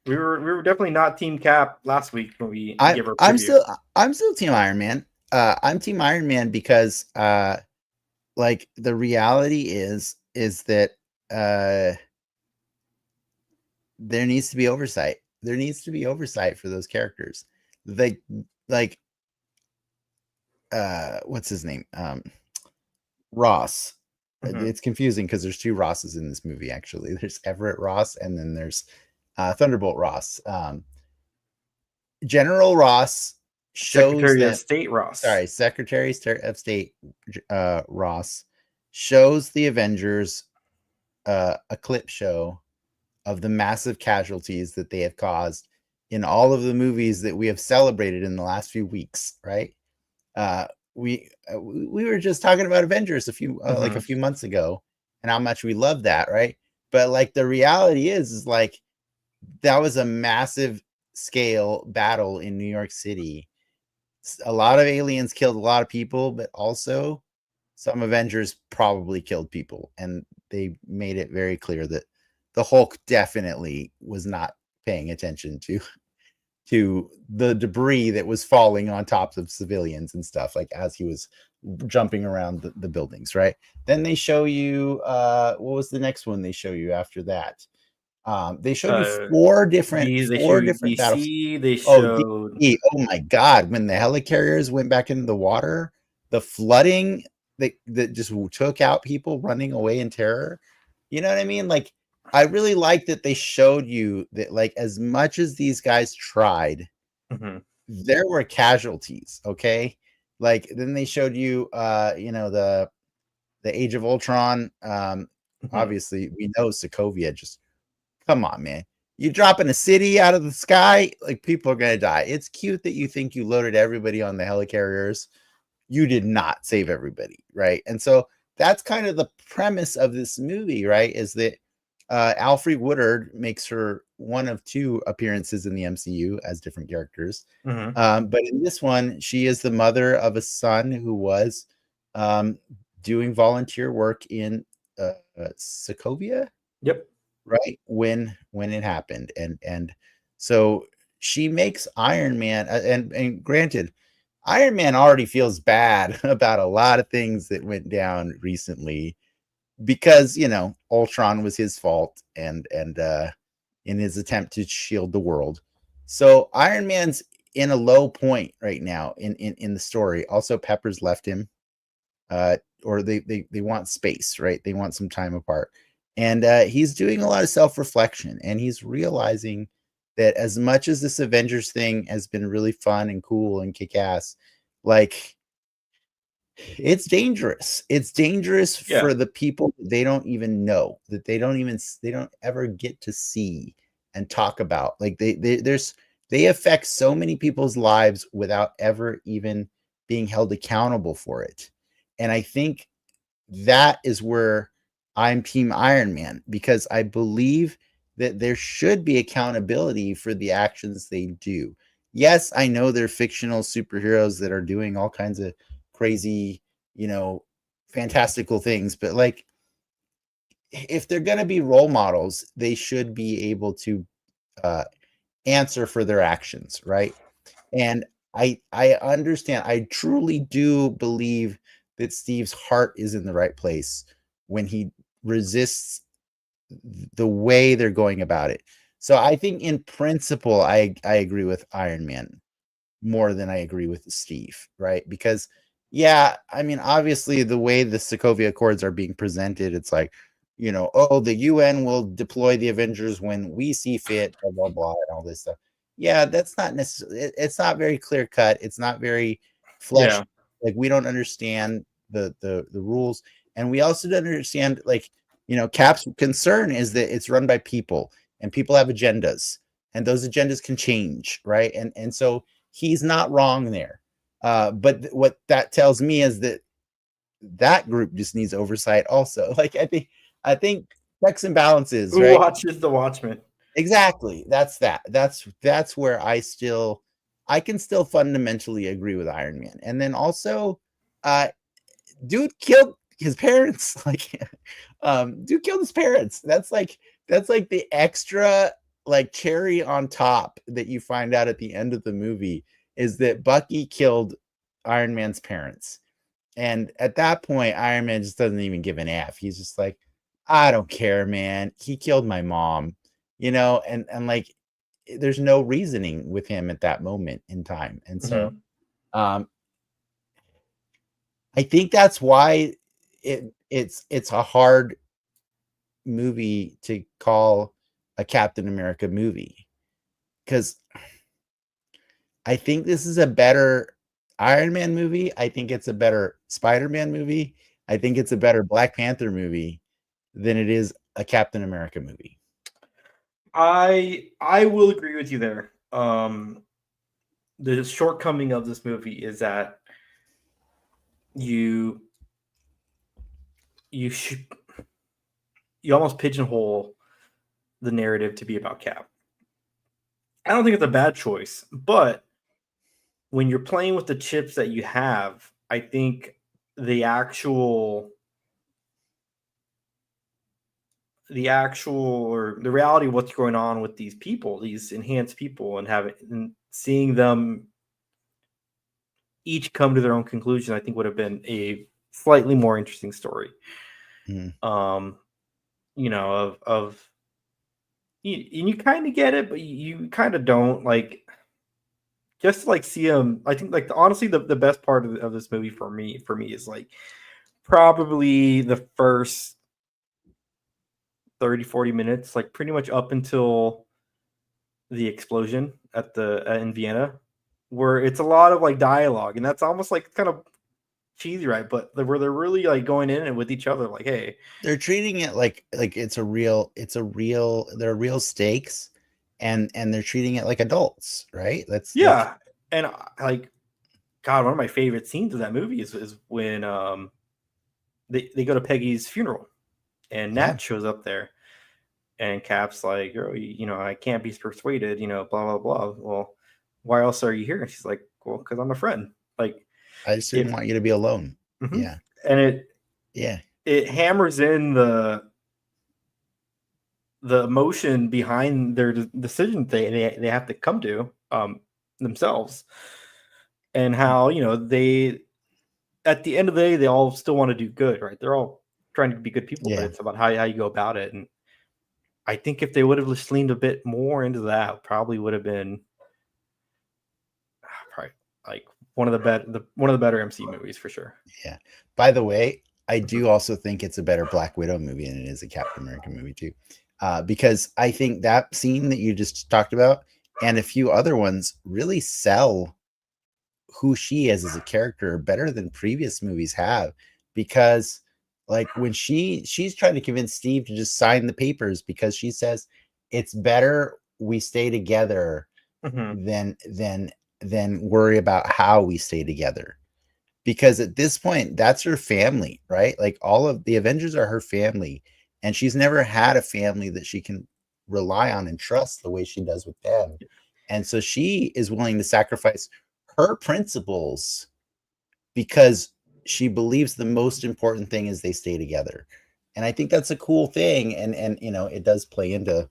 S2: we were definitely not Team Cap last week when we gave our preview.
S1: I'm still Team Iron Man. I'm Team Iron Man because like the reality is that there needs to be oversight. There needs to be oversight for those characters. Like what's his name? Ross. It's confusing because there's two Rosses in this movie. Actually, there's Everett Ross and then there's Thunderbolt Ross. General Ross shows
S2: Secretary of State Ross.
S1: Sorry, Secretary of State Ross shows the Avengers a clip show of the massive casualties that they have caused in all of the movies that we have celebrated in the last few weeks, right? we were just talking about Avengers a few months ago, and how much we love that, right? But like the reality is like that was a massive scale battle in New York City. A lot of aliens killed a lot of people, but also some Avengers probably killed people, and they made it very clear that the Hulk definitely was not paying attention to the debris that was falling on tops of civilians and stuff, like as he was jumping around the buildings, right? Then they show you what was the next one they show you after that? They showed you four different battles.
S2: They
S1: Oh,
S2: showed
S1: oh my God, when the helicarriers went back into the water, the flooding that just took out people running away in terror. You know what I mean? Like, I really like that they showed you that, like, as much as these guys tried, there were casualties. Okay, like then they showed you, the Age of Ultron. Obviously, we know Sokovia. Just come on, man. You dropping a city out of the sky, like people are gonna die. It's cute that you think you loaded everybody on the helicarriers. You did not save everybody, right? And so that's kind of the premise of this movie, right? Is that Alfre Woodard makes her one of two appearances in the MCU as different characters. But in this one, she is the mother of a son who was doing volunteer work in Sokovia.
S2: Yep.
S1: Right when it happened, and so she makes Iron Man, and granted, Iron Man already feels bad about a lot of things that went down recently because Ultron was his fault, and in his attempt to shield the world. So Iron Man's in a low point right now in the story. Also, Pepper's left him, or they want space, right? They want some time apart, and he's doing a lot of self-reflection, and he's realizing that as much as this Avengers thing has been really fun and cool and kick-ass, like it's dangerous. It's dangerous for the people they don't even know, that they don't ever get to see and talk about. Like they affect so many people's lives without ever even being held accountable for it. And I think that is where I'm Team Iron Man, because I believe that there should be accountability for the actions they do. Yes, I know they're fictional superheroes that are doing all kinds of crazy, fantastical things, but like if they're going to be role models, they should be able to answer for their actions, right? And I understand. I truly do believe that Steve's heart is in the right place when he resists the way they're going about it. So I think in principle, I agree with Iron Man more than I agree with Steve, right? Because I mean, obviously the way the Sokovia Accords are being presented, it's like, the UN will deploy the Avengers when we see fit, blah, blah, blah, and all this stuff. Yeah, that's not necessarily, it's not very clear cut. It's not very fleshed. Like, we don't understand the rules. And we also don't understand, like, Cap's concern is that it's run by people, and people have agendas, and those agendas can change, right? And so he's not wrong there. But what that tells me is that group just needs oversight also. Like, I think checks and balances,
S2: Who
S1: right?
S2: watches the Watchmen?
S1: Exactly. That's where I can still fundamentally agree with Iron Man. And then also, dude killed his parents. Like, dude killed his parents. That's like the extra, like, cherry on top that you find out at the end of the movie, is that Bucky killed Iron Man's parents. And at that point, Iron Man just doesn't even give an F. He's just like, I don't care, man. He killed my mom, and like, there's no reasoning with him at that moment in time. And so, I think that's why it's a hard movie to call a Captain America movie, because I think this is a better Iron Man movie. I think it's a better Spider-Man movie. I think it's a better Black Panther movie than it is a Captain America movie.
S2: I will agree with you there. The shortcoming of this movie is that you you should you almost pigeonhole the narrative to be about Cap. I don't think it's a bad choice, but when you're playing with the chips that you have, I think the actual or the reality of what's going on with these people, these enhanced people, and seeing them each come to their own conclusion, I think would have been a slightly more interesting story.
S1: Mm.
S2: You know, of you kind of get it, but you kind of don't, like, just to, like, see him. I think, like, honestly, the best part of this movie for me is like probably the first 30-40 minutes, like pretty much up until the explosion at the in Vienna, where it's a lot of like dialogue, and that's almost like kind of cheesy, right? But where they're really like going in and with each other, like, hey,
S1: They're treating it like they're real stakes, and they're treating it like adults, right? That's like,
S2: yeah, and like, God, one of my favorite scenes of that movie is when they go to Peggy's funeral, and
S1: yeah,
S2: Nat shows up there, and Cap's like, oh, I can't be persuaded, blah blah blah. Well, why else are you here? And she's like, well, because I'm a friend. Like,
S1: I just didn't
S2: if
S1: want you to be alone.
S2: mhm.
S1: Yeah,
S2: And
S1: yeah,
S2: it hammers in the emotion behind their decision they have to come to themselves, and how they, at the end of the day, they all still want to do good, right? They're all trying to be good people, but
S1: yeah.
S2: it's about how you go about it. And I think if they would have just leaned a bit more into that, probably would have been probably like one of the better MC movies for sure.
S1: Yeah. By the way, I do also think it's a better Black Widow movie than it is a Captain America movie too, because I think that scene that you just talked about and a few other ones really sell who she is as a character better than previous movies have. Because, like, when she's trying to convince Steve to just sign the papers, because she says it's better we stay together
S2: Mm-hmm.
S1: than worry about how we stay together, because at this point that's her family, right? Like, all of the Avengers are her family, and she's never had a family that she can rely on and trust the way she does with them. And so she is willing to sacrifice her principles because she believes the most important thing is they stay together. And I think that's a cool thing, and it does play into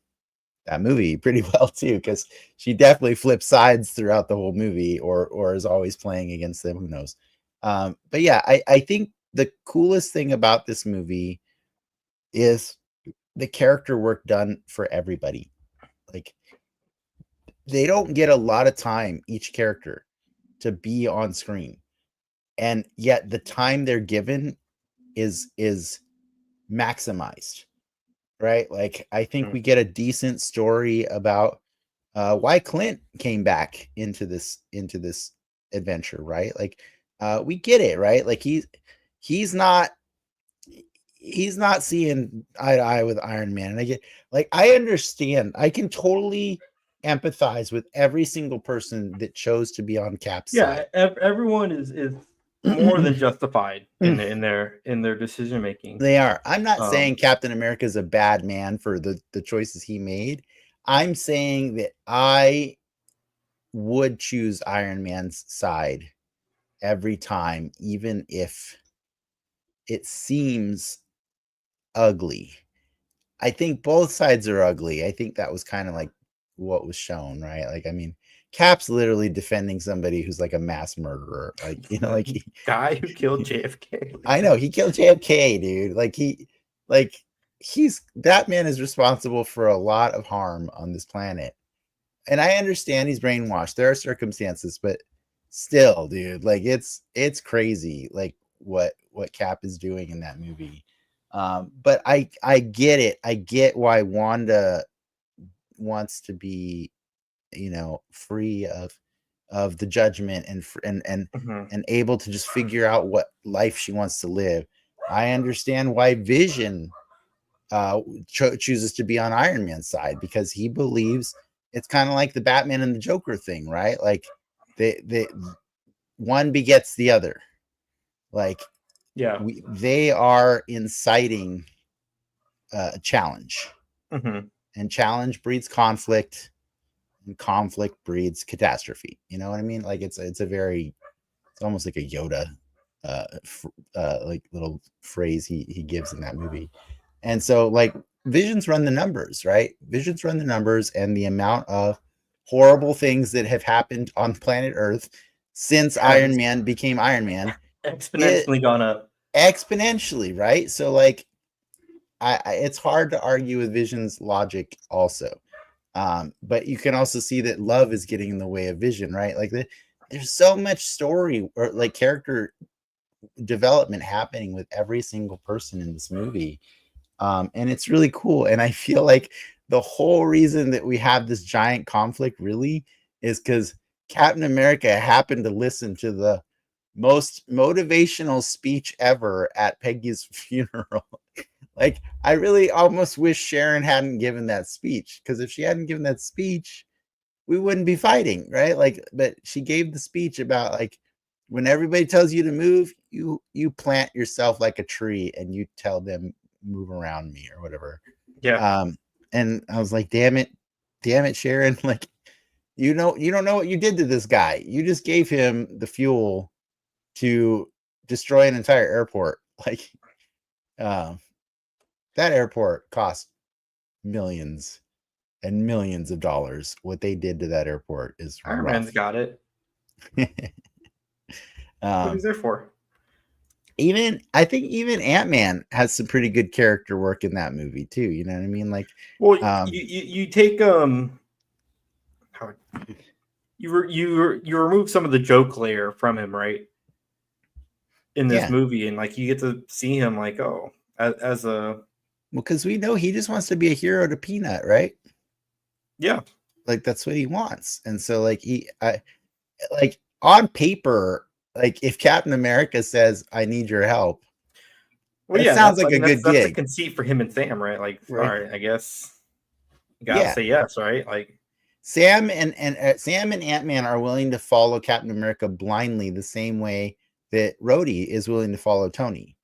S1: that movie pretty well too, because she definitely flips sides throughout the whole movie, or is always playing against them, who knows. But yeah, I think the coolest thing about this movie is the character work done for everybody. Like, they don't get a lot of time, each character, to be on screen, and yet the time they're given is maximized, right? Like, I think we get a decent story about why Clint came back into this adventure, right? Like, we get it, right? Like, he's not seeing eye to eye with Iron Man, and I understand. I can totally empathize with every single person that chose to be on Cap's
S2: Yeah,
S1: side.
S2: everyone is more than justified in their decision making.
S1: They are. I'm not
S2: Um,
S1: saying Captain America is a bad man for the choices he made. I'm saying that I would choose Iron Man's side every time, even if it seems ugly. I think both sides are ugly. I think that was kind of like what was shown, right? Like, I mean, Cap's literally defending somebody who's like a mass murderer. Like, like
S2: guy who killed JFK.
S1: I know he killed JFK, dude. Like that man is responsible for a lot of harm on this planet. And I understand he's brainwashed. There are circumstances, but still, dude, like, it's crazy, like, what Cap is doing in that movie. But I get it. I get why Wanda wants to be, free of the judgment,
S2: Mhm.
S1: and able to just figure out what life she wants to live. I understand why Vision chooses to be on Iron Man's side, because he believes it's kind of like the Batman and the Joker thing, right? Like, they one begets the other. Like,
S2: Yeah.
S1: they are inciting a challenge,
S2: Mm-hmm.
S1: and challenge breeds conflict, and conflict breeds catastrophe. You know what I mean? Like, it's almost like a Yoda, like little phrase he gives in that movie. And so, like, visions run the numbers, right? Visions run the numbers, and the amount of horrible things that have happened on planet Earth since Iron
S2: Has
S1: Man became Iron Man, it
S2: exponentially gone up.
S1: exponentially, right? So, like, it's hard to argue with Vision's logic also. But you can also see that love is getting in the way of Vision, right? Like, there's so much story or like character development happening with every single person in this movie. And it's really cool. And I feel like the whole reason that we have this giant conflict really is because Captain America happened to listen to the most motivational speech ever at Peggy's funeral. Like, I really almost wish Sharon hadn't given that speech, because if she hadn't given that speech, we wouldn't be fighting, right? Like, but she gave the speech about, like, when everybody tells you to move, you plant yourself like a tree and you tell them move around me or whatever.
S2: Yeah.
S1: And I was like, damn it, Sharon, like, you don't know what you did to this guy. You just gave him the fuel to destroy an entire airport. Like, that airport cost millions and millions of dollars. What they did to that airport is
S2: Iron Man's
S1: rough.
S2: got it. What he's there for.
S1: I think even Ant-Man has some pretty good character work in that movie too. You know what I mean? Like,
S2: Well, you take how you remove some of the joke layer from him, right? In this
S1: yeah,
S2: movie, and like you get to see him like, oh, as a
S1: well, because we know he just wants to be a hero to Peanut, right?
S2: yeah.
S1: Like, that's what he wants. And so, like, like, on paper, like, if Captain America says, "I need your help,"
S2: Well,
S1: that
S2: yeah,
S1: sounds
S2: that's
S1: like
S2: I
S1: a
S2: mean
S1: good
S2: that's the
S1: gig,
S2: conceit for him and Sam, right? Like, all
S1: right?
S2: right, I guess you gotta
S1: Yeah.
S2: say yes, right? Like,
S1: Sam and Ant-Man are willing to follow Captain America blindly, the same way that Rhodey is willing to follow Tony.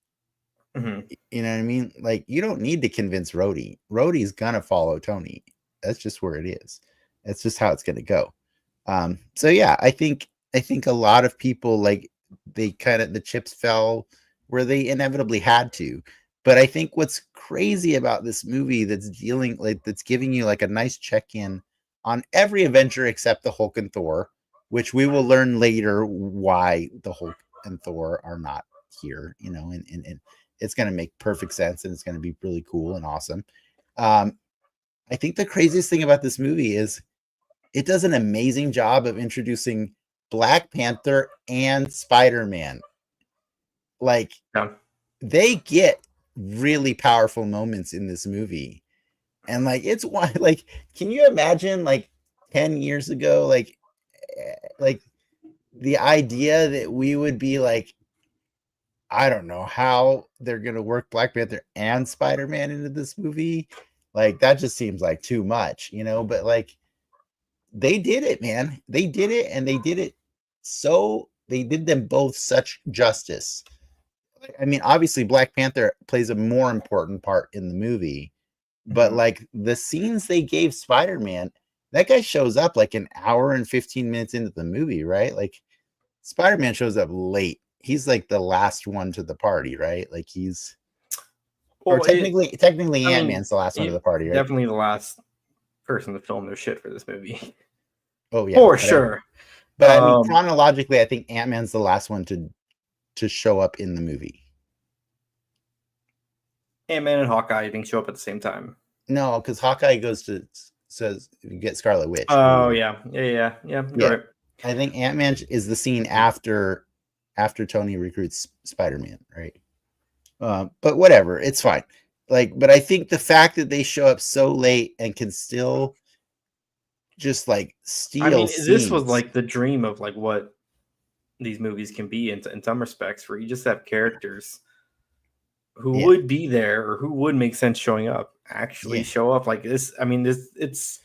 S2: mm-hmm.
S1: You know what I mean? Like, you don't need to convince Rhodey. Rhodey's gonna follow Tony. That's just where it is. That's just how it's gonna go. So yeah, I think a lot of people, like, they kind of, the chips fell where they inevitably had to. But I think what's crazy about this movie, that's giving you like a nice check-in on every Avenger except the Hulk and Thor, which we will learn later why the Hulk and Thor are not here, and it's going to make perfect sense, and it's going to be really cool and awesome. I think the craziest thing about this movie is it does an amazing job of introducing Black Panther and Spider-Man. Like,
S2: Yeah.
S1: they get really powerful moments in this movie. And like, it's one, like, can you imagine, like, 10 years ago, like the idea that we would be like, I don't know how they're going to work Black Panther and Spider-Man into this movie. Like, that just seems like too much, but like, they did it, man. They did it, and they did it, so they did them both such justice. I mean, obviously Black Panther plays a more important part in the movie, but
S2: Mm-hmm.
S1: like, the scenes they gave Spider-Man, that guy shows up like an hour and 15 minutes into the movie, right? Like, Spider-Man shows up late. He's like the last one to the party, right? Like, or
S2: Well,
S1: technically
S2: I mean,
S1: Ant-Man's the last one to the party, right?
S2: definitely the last person to film their shit for this movie,
S1: Oh yeah,
S2: for sure.
S1: but I mean, chronologically, I think Ant-Man's the last one to show up in the movie.
S2: Ant-Man and Hawkeye, I think, show up at the same time.
S1: No, because Hawkeye says get Scarlet Witch.
S2: Oh yeah. Yeah. You're right.
S1: I think Ant-Man is the scene after Tony recruits Spider-Man, right? But whatever, it's fine. Like, but I think the fact that they show up so late and can still just like steal
S2: I mean,
S1: scenes.
S2: this was like the dream of like what these movies can be in some respects, where you just have characters who would be there or who would make sense showing up actually show up like this. I mean, this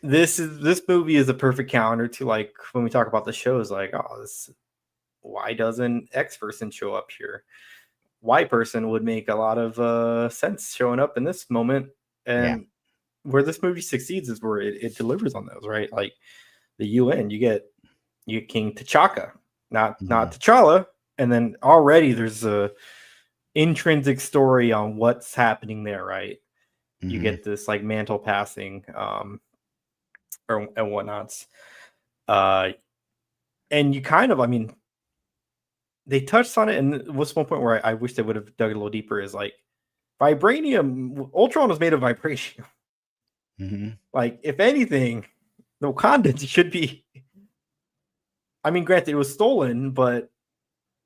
S2: movie is a perfect counter to, like, when we talk about the shows, like, oh, this why doesn't X person show up here? Y person would make a lot of sense showing up in this moment. And where this movie succeeds is where it delivers on those, right? Like the UN, you get King T'Chaka, not T'Challa, and then already there's a intrinsic story on what's happening there, right? You get this like mantle passing, or and whatnots, and you kind of, I mean, they touched on it, and what's one point where I wish they would have dug a little deeper is like vibranium. Ultron was made of vibranium. Like, if anything, the Wakandans should be. I mean, granted, it was stolen, but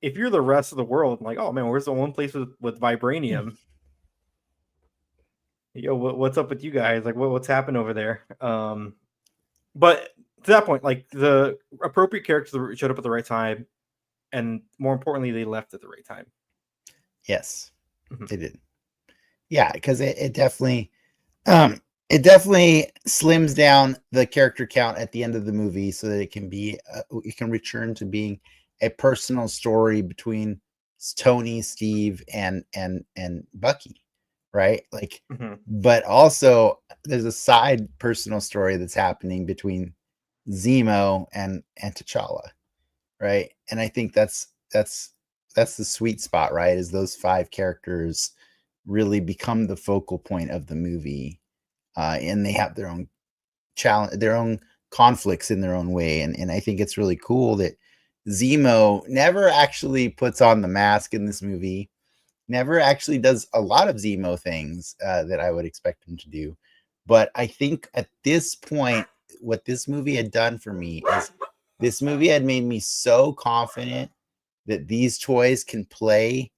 S2: if you're the rest of the world, like, oh man, where's the one place with vibranium? Yo, what's up with you guys? Like, what's happened over there? But to that point, like, the appropriate characters showed up at the right time, and more importantly, they left at the right time.
S1: Yes, they did. Yeah, because it definitely slims down the character count at the end of the movie so that it can be it can return to being a personal story between Tony, Steve, and Bucky, right? Like, but also there's a side personal story that's happening between Zemo and T'Challa, right? And I think that's the sweet spot, right? Is those 5 characters really become the focal point of the movie, and they have their own challenge, their own conflicts in their own way, and I think it's really cool that Zemo never actually puts on the mask in this movie, never actually does a lot of Zemo things that I would expect him to do. But I think at this point, what this movie had done for me is this movie had made me so confident that these toys can play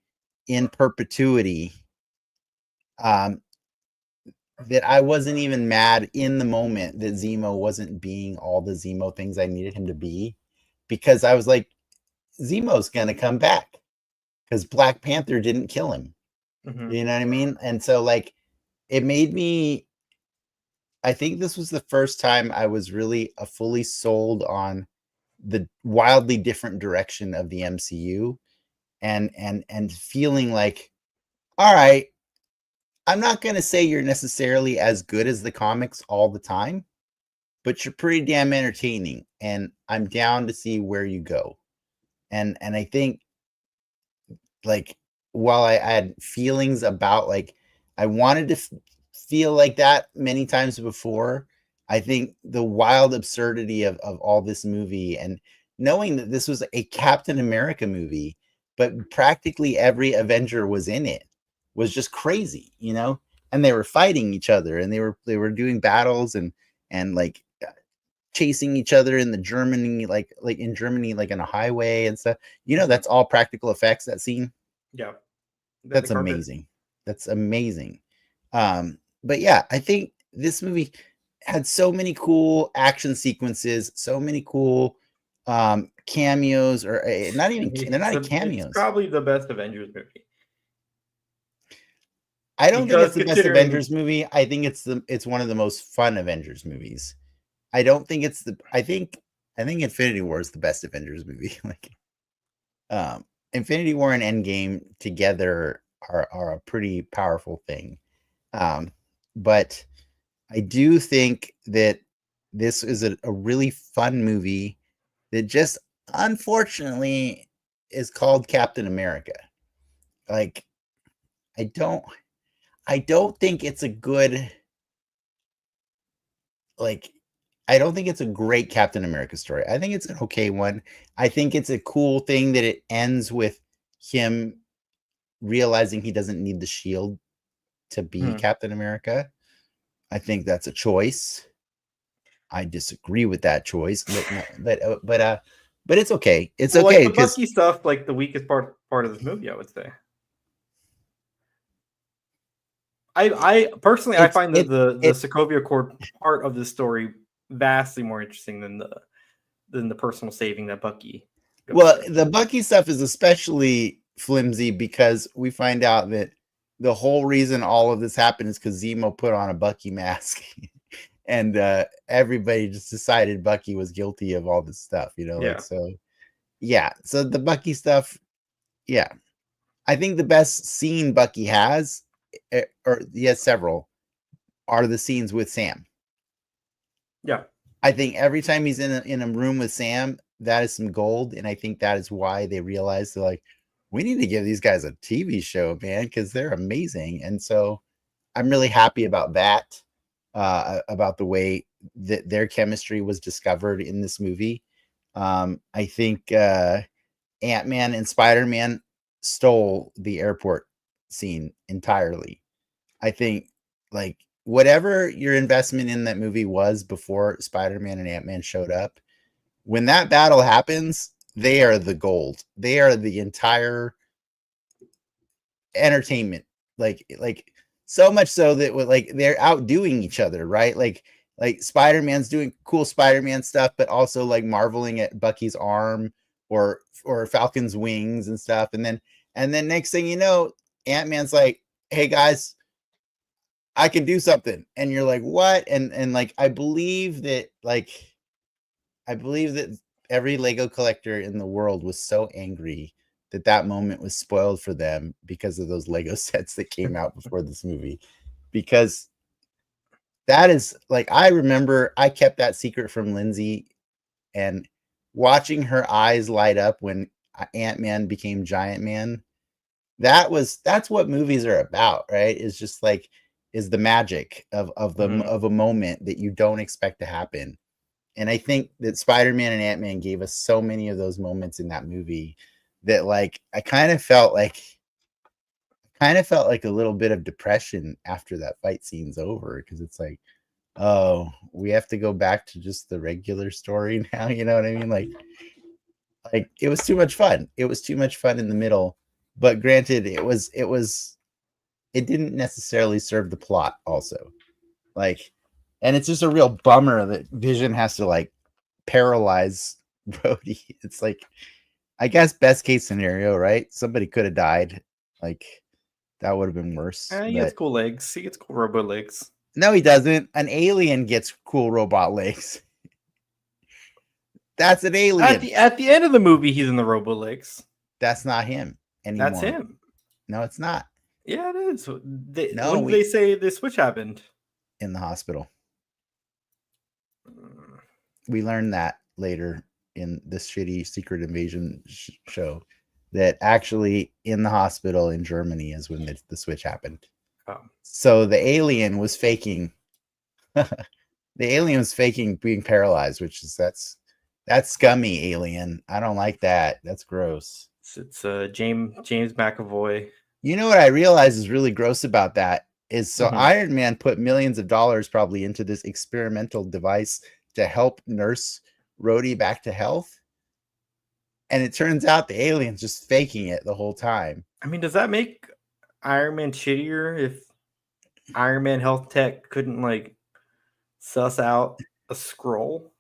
S1: in perpetuity, that I wasn't even mad in the moment that Zemo wasn't being all the Zemo things I needed him to be, because I was like, Zemo's gonna come back because Black Panther didn't kill him. You know what I mean? And so, like, it made me, I think this was the first time I was really fully sold on the wildly different direction of the MCU, and feeling like, all right, I'm not going to say you're necessarily as good as the comics all the time, but you're pretty damn entertaining, and I'm down to see where you go. And I think, like, while I had feelings about, like, I wanted to feel like that many times before, I think the wild absurdity of all this movie, and knowing that this was a Captain America movie, but practically every Avenger was in it, was just crazy, you know? And they were fighting each other, and they were doing battles and like chasing each other in the Germany, like in Germany, like on a highway and stuff. You know, that's all practical effects, that scene.
S2: Yeah.
S1: That's amazing. That's amazing. But yeah, I think this movie had so many cool action sequences, so many cool cameos, or not even, they're not cameos.
S2: It's probably the best Avengers movie.
S1: I don't think it's the best Avengers movie. I think it's one of the most fun Avengers movies. I don't think it's I think Infinity War is the best Avengers movie. Like, Infinity War and Endgame together are a pretty powerful thing. But I do think that this is a really fun movie that just unfortunately is called Captain America. Like, I don't think it's a good, like, I don't think it's a great Captain America story. I think it's an okay one. I think it's a cool thing that it ends with him realizing he doesn't need the shield to be Captain America. I think that's a choice. I disagree with that choice, but it's okay. It's okay.
S2: Like, the Bucky stuff, like, the weakest part of this movie, I would say. I personally, I find that the Sokovia Accord part of the story vastly more interesting than the personal saving that Bucky goes through.
S1: The Bucky stuff is especially flimsy because we find out that the whole reason all of this happened is because Zemo put on a Bucky mask, and everybody just decided Bucky was guilty of all this stuff, you know.
S2: Yeah.
S1: Like, so Yeah. So the Bucky stuff, yeah. I think the best scene Bucky has, or he has several, are the scenes with Sam.
S2: Yeah.
S1: I think every time he's in a room with Sam, that is some gold, and I think that is why they realized they're like, we need to give these guys a TV show, man, because they're amazing. And so I'm really happy about that, about the way that their chemistry was discovered in this movie. I think Ant-Man and Spider-Man stole the airport scene entirely. I think like whatever your investment in that movie was before Spider-Man and Ant-Man showed up, when that battle happens, they are the gold. They are the entire entertainment. Like so much so that like they're outdoing each other, right? Like Spider-Man's doing cool Spider-Man stuff, but also like marveling at Bucky's arm or Falcon's wings and stuff. And then next thing you know, Ant-Man's like, hey guys, I can do something. And you're like, what? And like I believe that every Lego collector in the world was so angry that that moment was spoiled for them because of those Lego sets that came out before this movie. Because that is like, I remember I kept that secret from Lindsay, and watching her eyes light up when Ant-Man became Giant Man. That's what movies are about, right? Is just like is the magic of the of a moment that you don't expect to happen. And I think that Spider-Man and Ant-Man gave us so many of those moments in that movie that like I kind of felt like a little bit of depression after that fight scene's over, because it's like, oh, we have to go back to just the regular story now, you know what I mean? Like it was too much fun. It was too much fun in the middle. But granted, it didn't necessarily serve the plot also. Like, and it's just a real bummer that Vision has to like paralyze Rhodey. It's like, I guess best case scenario, right? Somebody could have died. Like that would have been worse.
S2: He gets cool legs. He gets cool robo legs.
S1: No, he doesn't. An alien gets cool robot legs. That's an alien.
S2: At the end of the movie, he's in the robo legs.
S1: That's not him anymore.
S2: That's him.
S1: No, it's not.
S2: Yeah, it is. When did they say the switch happened?
S1: In the hospital. We learned that later in this shitty Secret Invasion show, that actually in the hospital in Germany is when the switch happened.
S2: Oh.
S1: So the alien was faking. The alien was faking being paralyzed, which is that's scummy alien. I don't like that. That's gross.
S2: It's James McAvoy.
S1: You know what I realize is really gross about that is Iron Man put millions of dollars probably into this experimental device to help nurse Rhodey back to health. And it turns out the alien's just faking it the whole time.
S2: I mean, does that make Iron Man shittier if Iron Man health tech couldn't like suss out a scroll?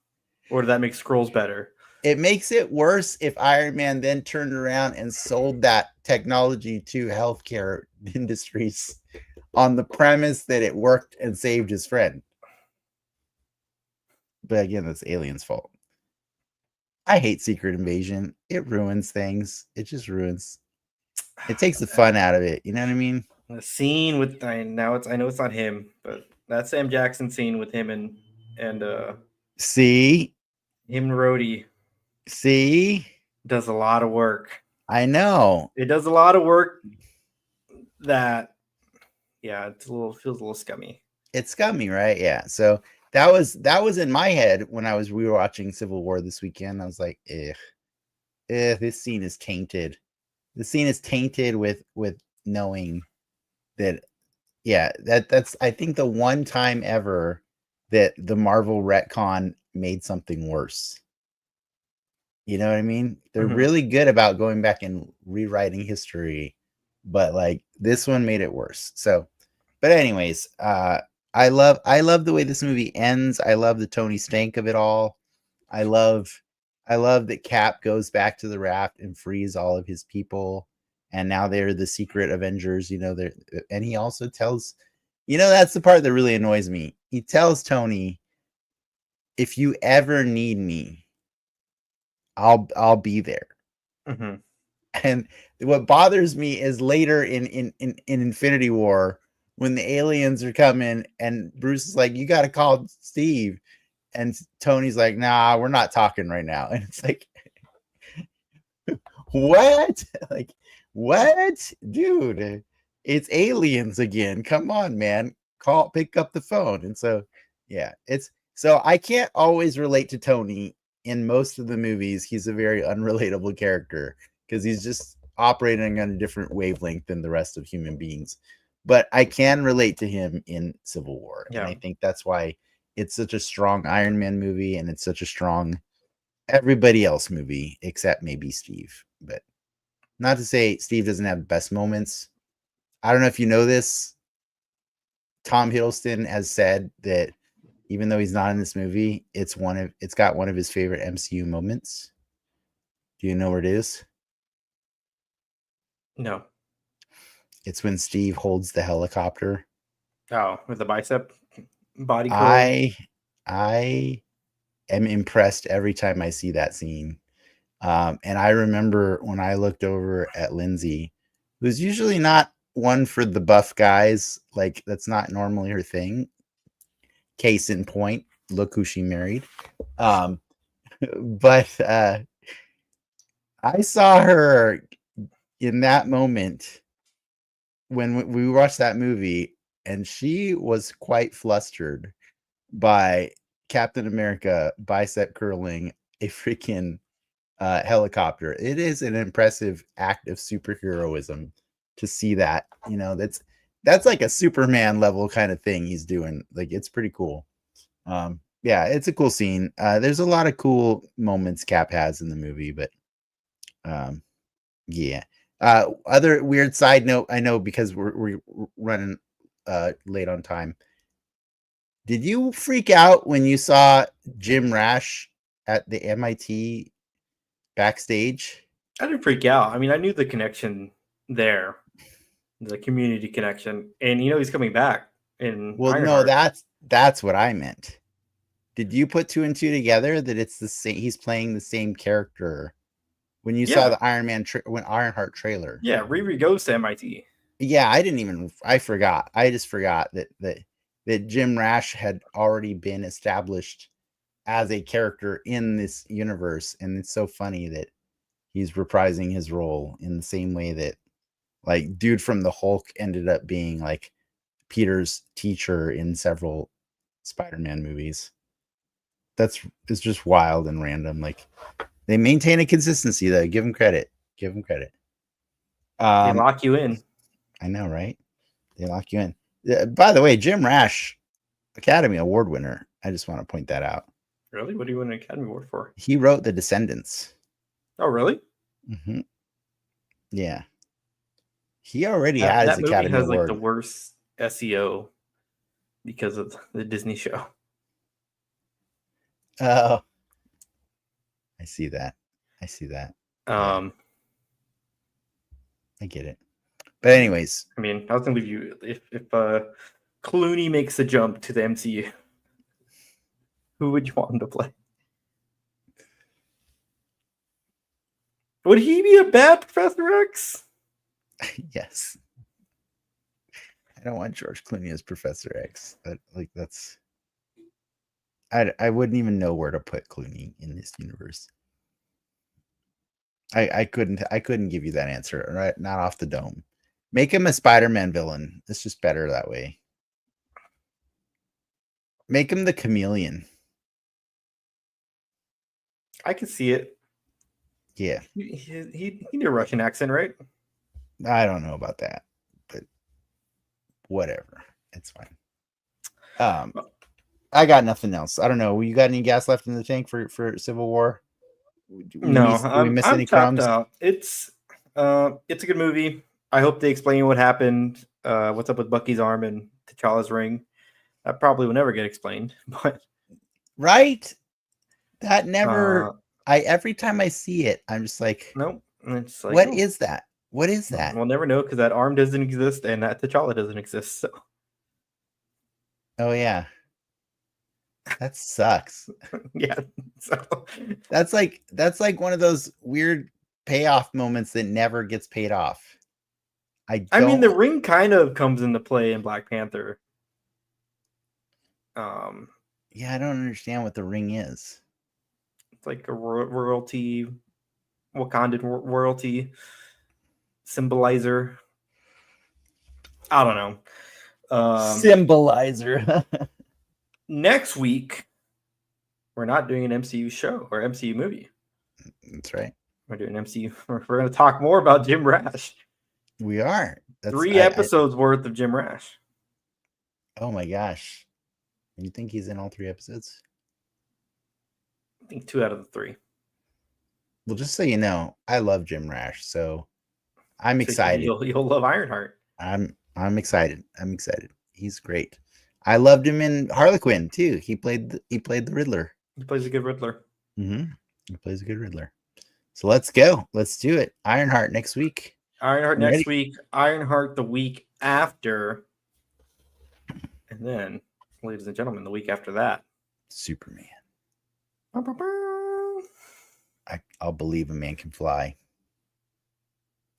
S2: Or did that make scrolls better?
S1: It makes it worse if Iron Man then turned around and sold that technology to healthcare industries on the premise that it worked and saved his friend. But again, that's Alien's fault. I hate Secret Invasion. It ruins things. It just ruins. It takes the fun out of it. You know what I mean?
S2: The scene with I know it's not him, but that Sam Jackson scene with him and
S1: see
S2: him and Rhodey.
S1: See,
S2: does a lot of work.
S1: I know
S2: it does a lot of work. That, yeah, feels a little scummy.
S1: It's scummy, right? Yeah. So that was in my head when I was rewatching Civil War this weekend. I was like, this scene is tainted. The scene is tainted with knowing that, yeah, that's I think the one time ever that the Marvel retcon made something worse. You know what I mean? They're really good about going back and rewriting history, but like this one made it worse. So, but anyways, I love the way this movie ends. I love the Tony Stank of it all. I love that Cap goes back to the raft and frees all of his people, and now they're the secret Avengers. You know, and he also tells, you know, that's the part that really annoys me. He tells Tony, if you ever need me, I'll be there.
S2: Mm-hmm.
S1: And what bothers me is later in Infinity War, when the aliens are coming and Bruce is like, you got to call Steve. And Tony's like, nah, we're not talking right now. And it's like, what? Like, what? Dude, it's aliens again. Come on, man. Pick up the phone. And so, yeah, so I can't always relate to Tony in most of the movies. He's a very unrelatable character because he's just operating on a different wavelength than the rest of human beings. But I can relate to him in Civil War. And I think that's why it's such a strong Iron Man movie and it's such a strong everybody else movie except maybe Steve. But not to say Steve doesn't have best moments. I don't know if you know this. Tom Hiddleston has said that even though he's not in this movie, it's got one of his favorite MCU moments. Do you know where it is?
S2: No.
S1: It's when Steve holds the helicopter.
S2: Oh, with the bicep body curl.
S1: I am impressed every time I see that scene. And I remember when I looked over at Lindsay, who's usually not one for the buff guys, like that's not normally her thing. Case in point, look who she married. But I saw her in that moment when we watched that movie, and she was quite flustered by Captain America bicep curling a freaking helicopter. It is an impressive act of superheroism to see that. That's like a Superman level kind of thing he's doing. Like it's pretty cool. Yeah, it's a cool scene. There's a lot of cool moments Cap has in the movie, but yeah. Other weird side note, I know because we're running late on time. Did you freak out when you saw Jim Rash at the MIT backstage?
S2: I didn't freak out. I mean, I knew the connection there, the community connection, and he's coming back in
S1: Well, no,
S2: Ironheart.
S1: that's what I meant. Did you put two and two together that it's the same? He's playing the same character when you saw the Iron Man when Ironheart trailer.
S2: Yeah, Riri goes to MIT.
S1: Yeah, I forgot. I just forgot that Jim Rash had already been established as a character in this universe, and it's so funny that he's reprising his role in the same way that like dude from the Hulk ended up being like Peter's teacher in several Spider-Man movies. It's just wild and random. Like they maintain a consistency though. Give them credit.
S2: They lock you in.
S1: I know, right? They lock you in. By the way, Jim Rash, Academy Award winner. I just want to point that out.
S2: Really? What do you win an Academy Award for?
S1: He wrote The Descendants.
S2: Oh, really?
S1: Mm-hmm. Yeah. He already has
S2: that movie
S1: Academy
S2: has
S1: Award.
S2: like the worst SEO because of the Disney show.
S1: Oh, I see that. I get it. But anyways,
S2: I mean, I was gonna leave you if Clooney makes a jump to the MCU. Who would you want him to play? Would he be a bad Professor X?
S1: Yes. I don't want George Clooney as Professor X. That's I wouldn't even know where to put Clooney in this universe. I couldn't give you that answer, right? Not off the dome. Make him a Spider-Man villain. It's just better that way. Make him the Chameleon.
S2: I can see it.
S1: Yeah.
S2: He did a Russian accent, right?
S1: I don't know about that, but whatever. It's fine. I got nothing else. I don't know. You got any gas left in the tank for Civil War?
S2: No,
S1: we miss
S2: I'm
S1: any
S2: tapped
S1: crumbs?
S2: out. It's a good movie. I hope they explain what happened. What's up with Bucky's arm and T'Challa's ring? That probably will never get explained. But
S1: right, that never. Every time I see it, I'm just like,
S2: nope. It's like,
S1: what is that? What is that?
S2: We'll never know because that arm doesn't exist and that T'Challa doesn't exist. So.
S1: Oh yeah. That sucks.
S2: Yeah. So
S1: That's like one of those weird payoff moments that never gets paid off.
S2: I mean, the ring kind of comes into play in Black Panther.
S1: Yeah, I don't understand what the ring is.
S2: It's like a royalty, Wakandan royalty symbolizer. I don't know.
S1: Symbolizer.
S2: Next week, we're not doing an MCU show or MCU movie.
S1: That's right.
S2: We're doing MCU. We're going to talk more about Jim Rash.
S1: We are. That's
S2: 3 episodes worth of Jim Rash.
S1: Oh my gosh. You think he's in all 3 episodes?
S2: I think 2 out of the 3.
S1: Well, just so you know, I love Jim Rash, so I'm excited.
S2: You'll love Ironheart.
S1: I'm excited. I'm excited. He's great. I loved him in Harlequin too. He played the Riddler.
S2: He plays a good Riddler.
S1: Mm-hmm. He plays a good Riddler. So let's go. Let's do it. Ironheart next week.
S2: Ironheart next week. Ironheart the week after. And then, ladies and gentlemen, the week after that,
S1: Superman. I'll believe a man can fly.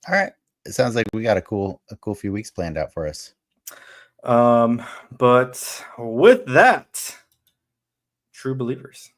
S1: All right. It sounds like we got a cool few weeks planned out for us.
S2: But with that, true believers.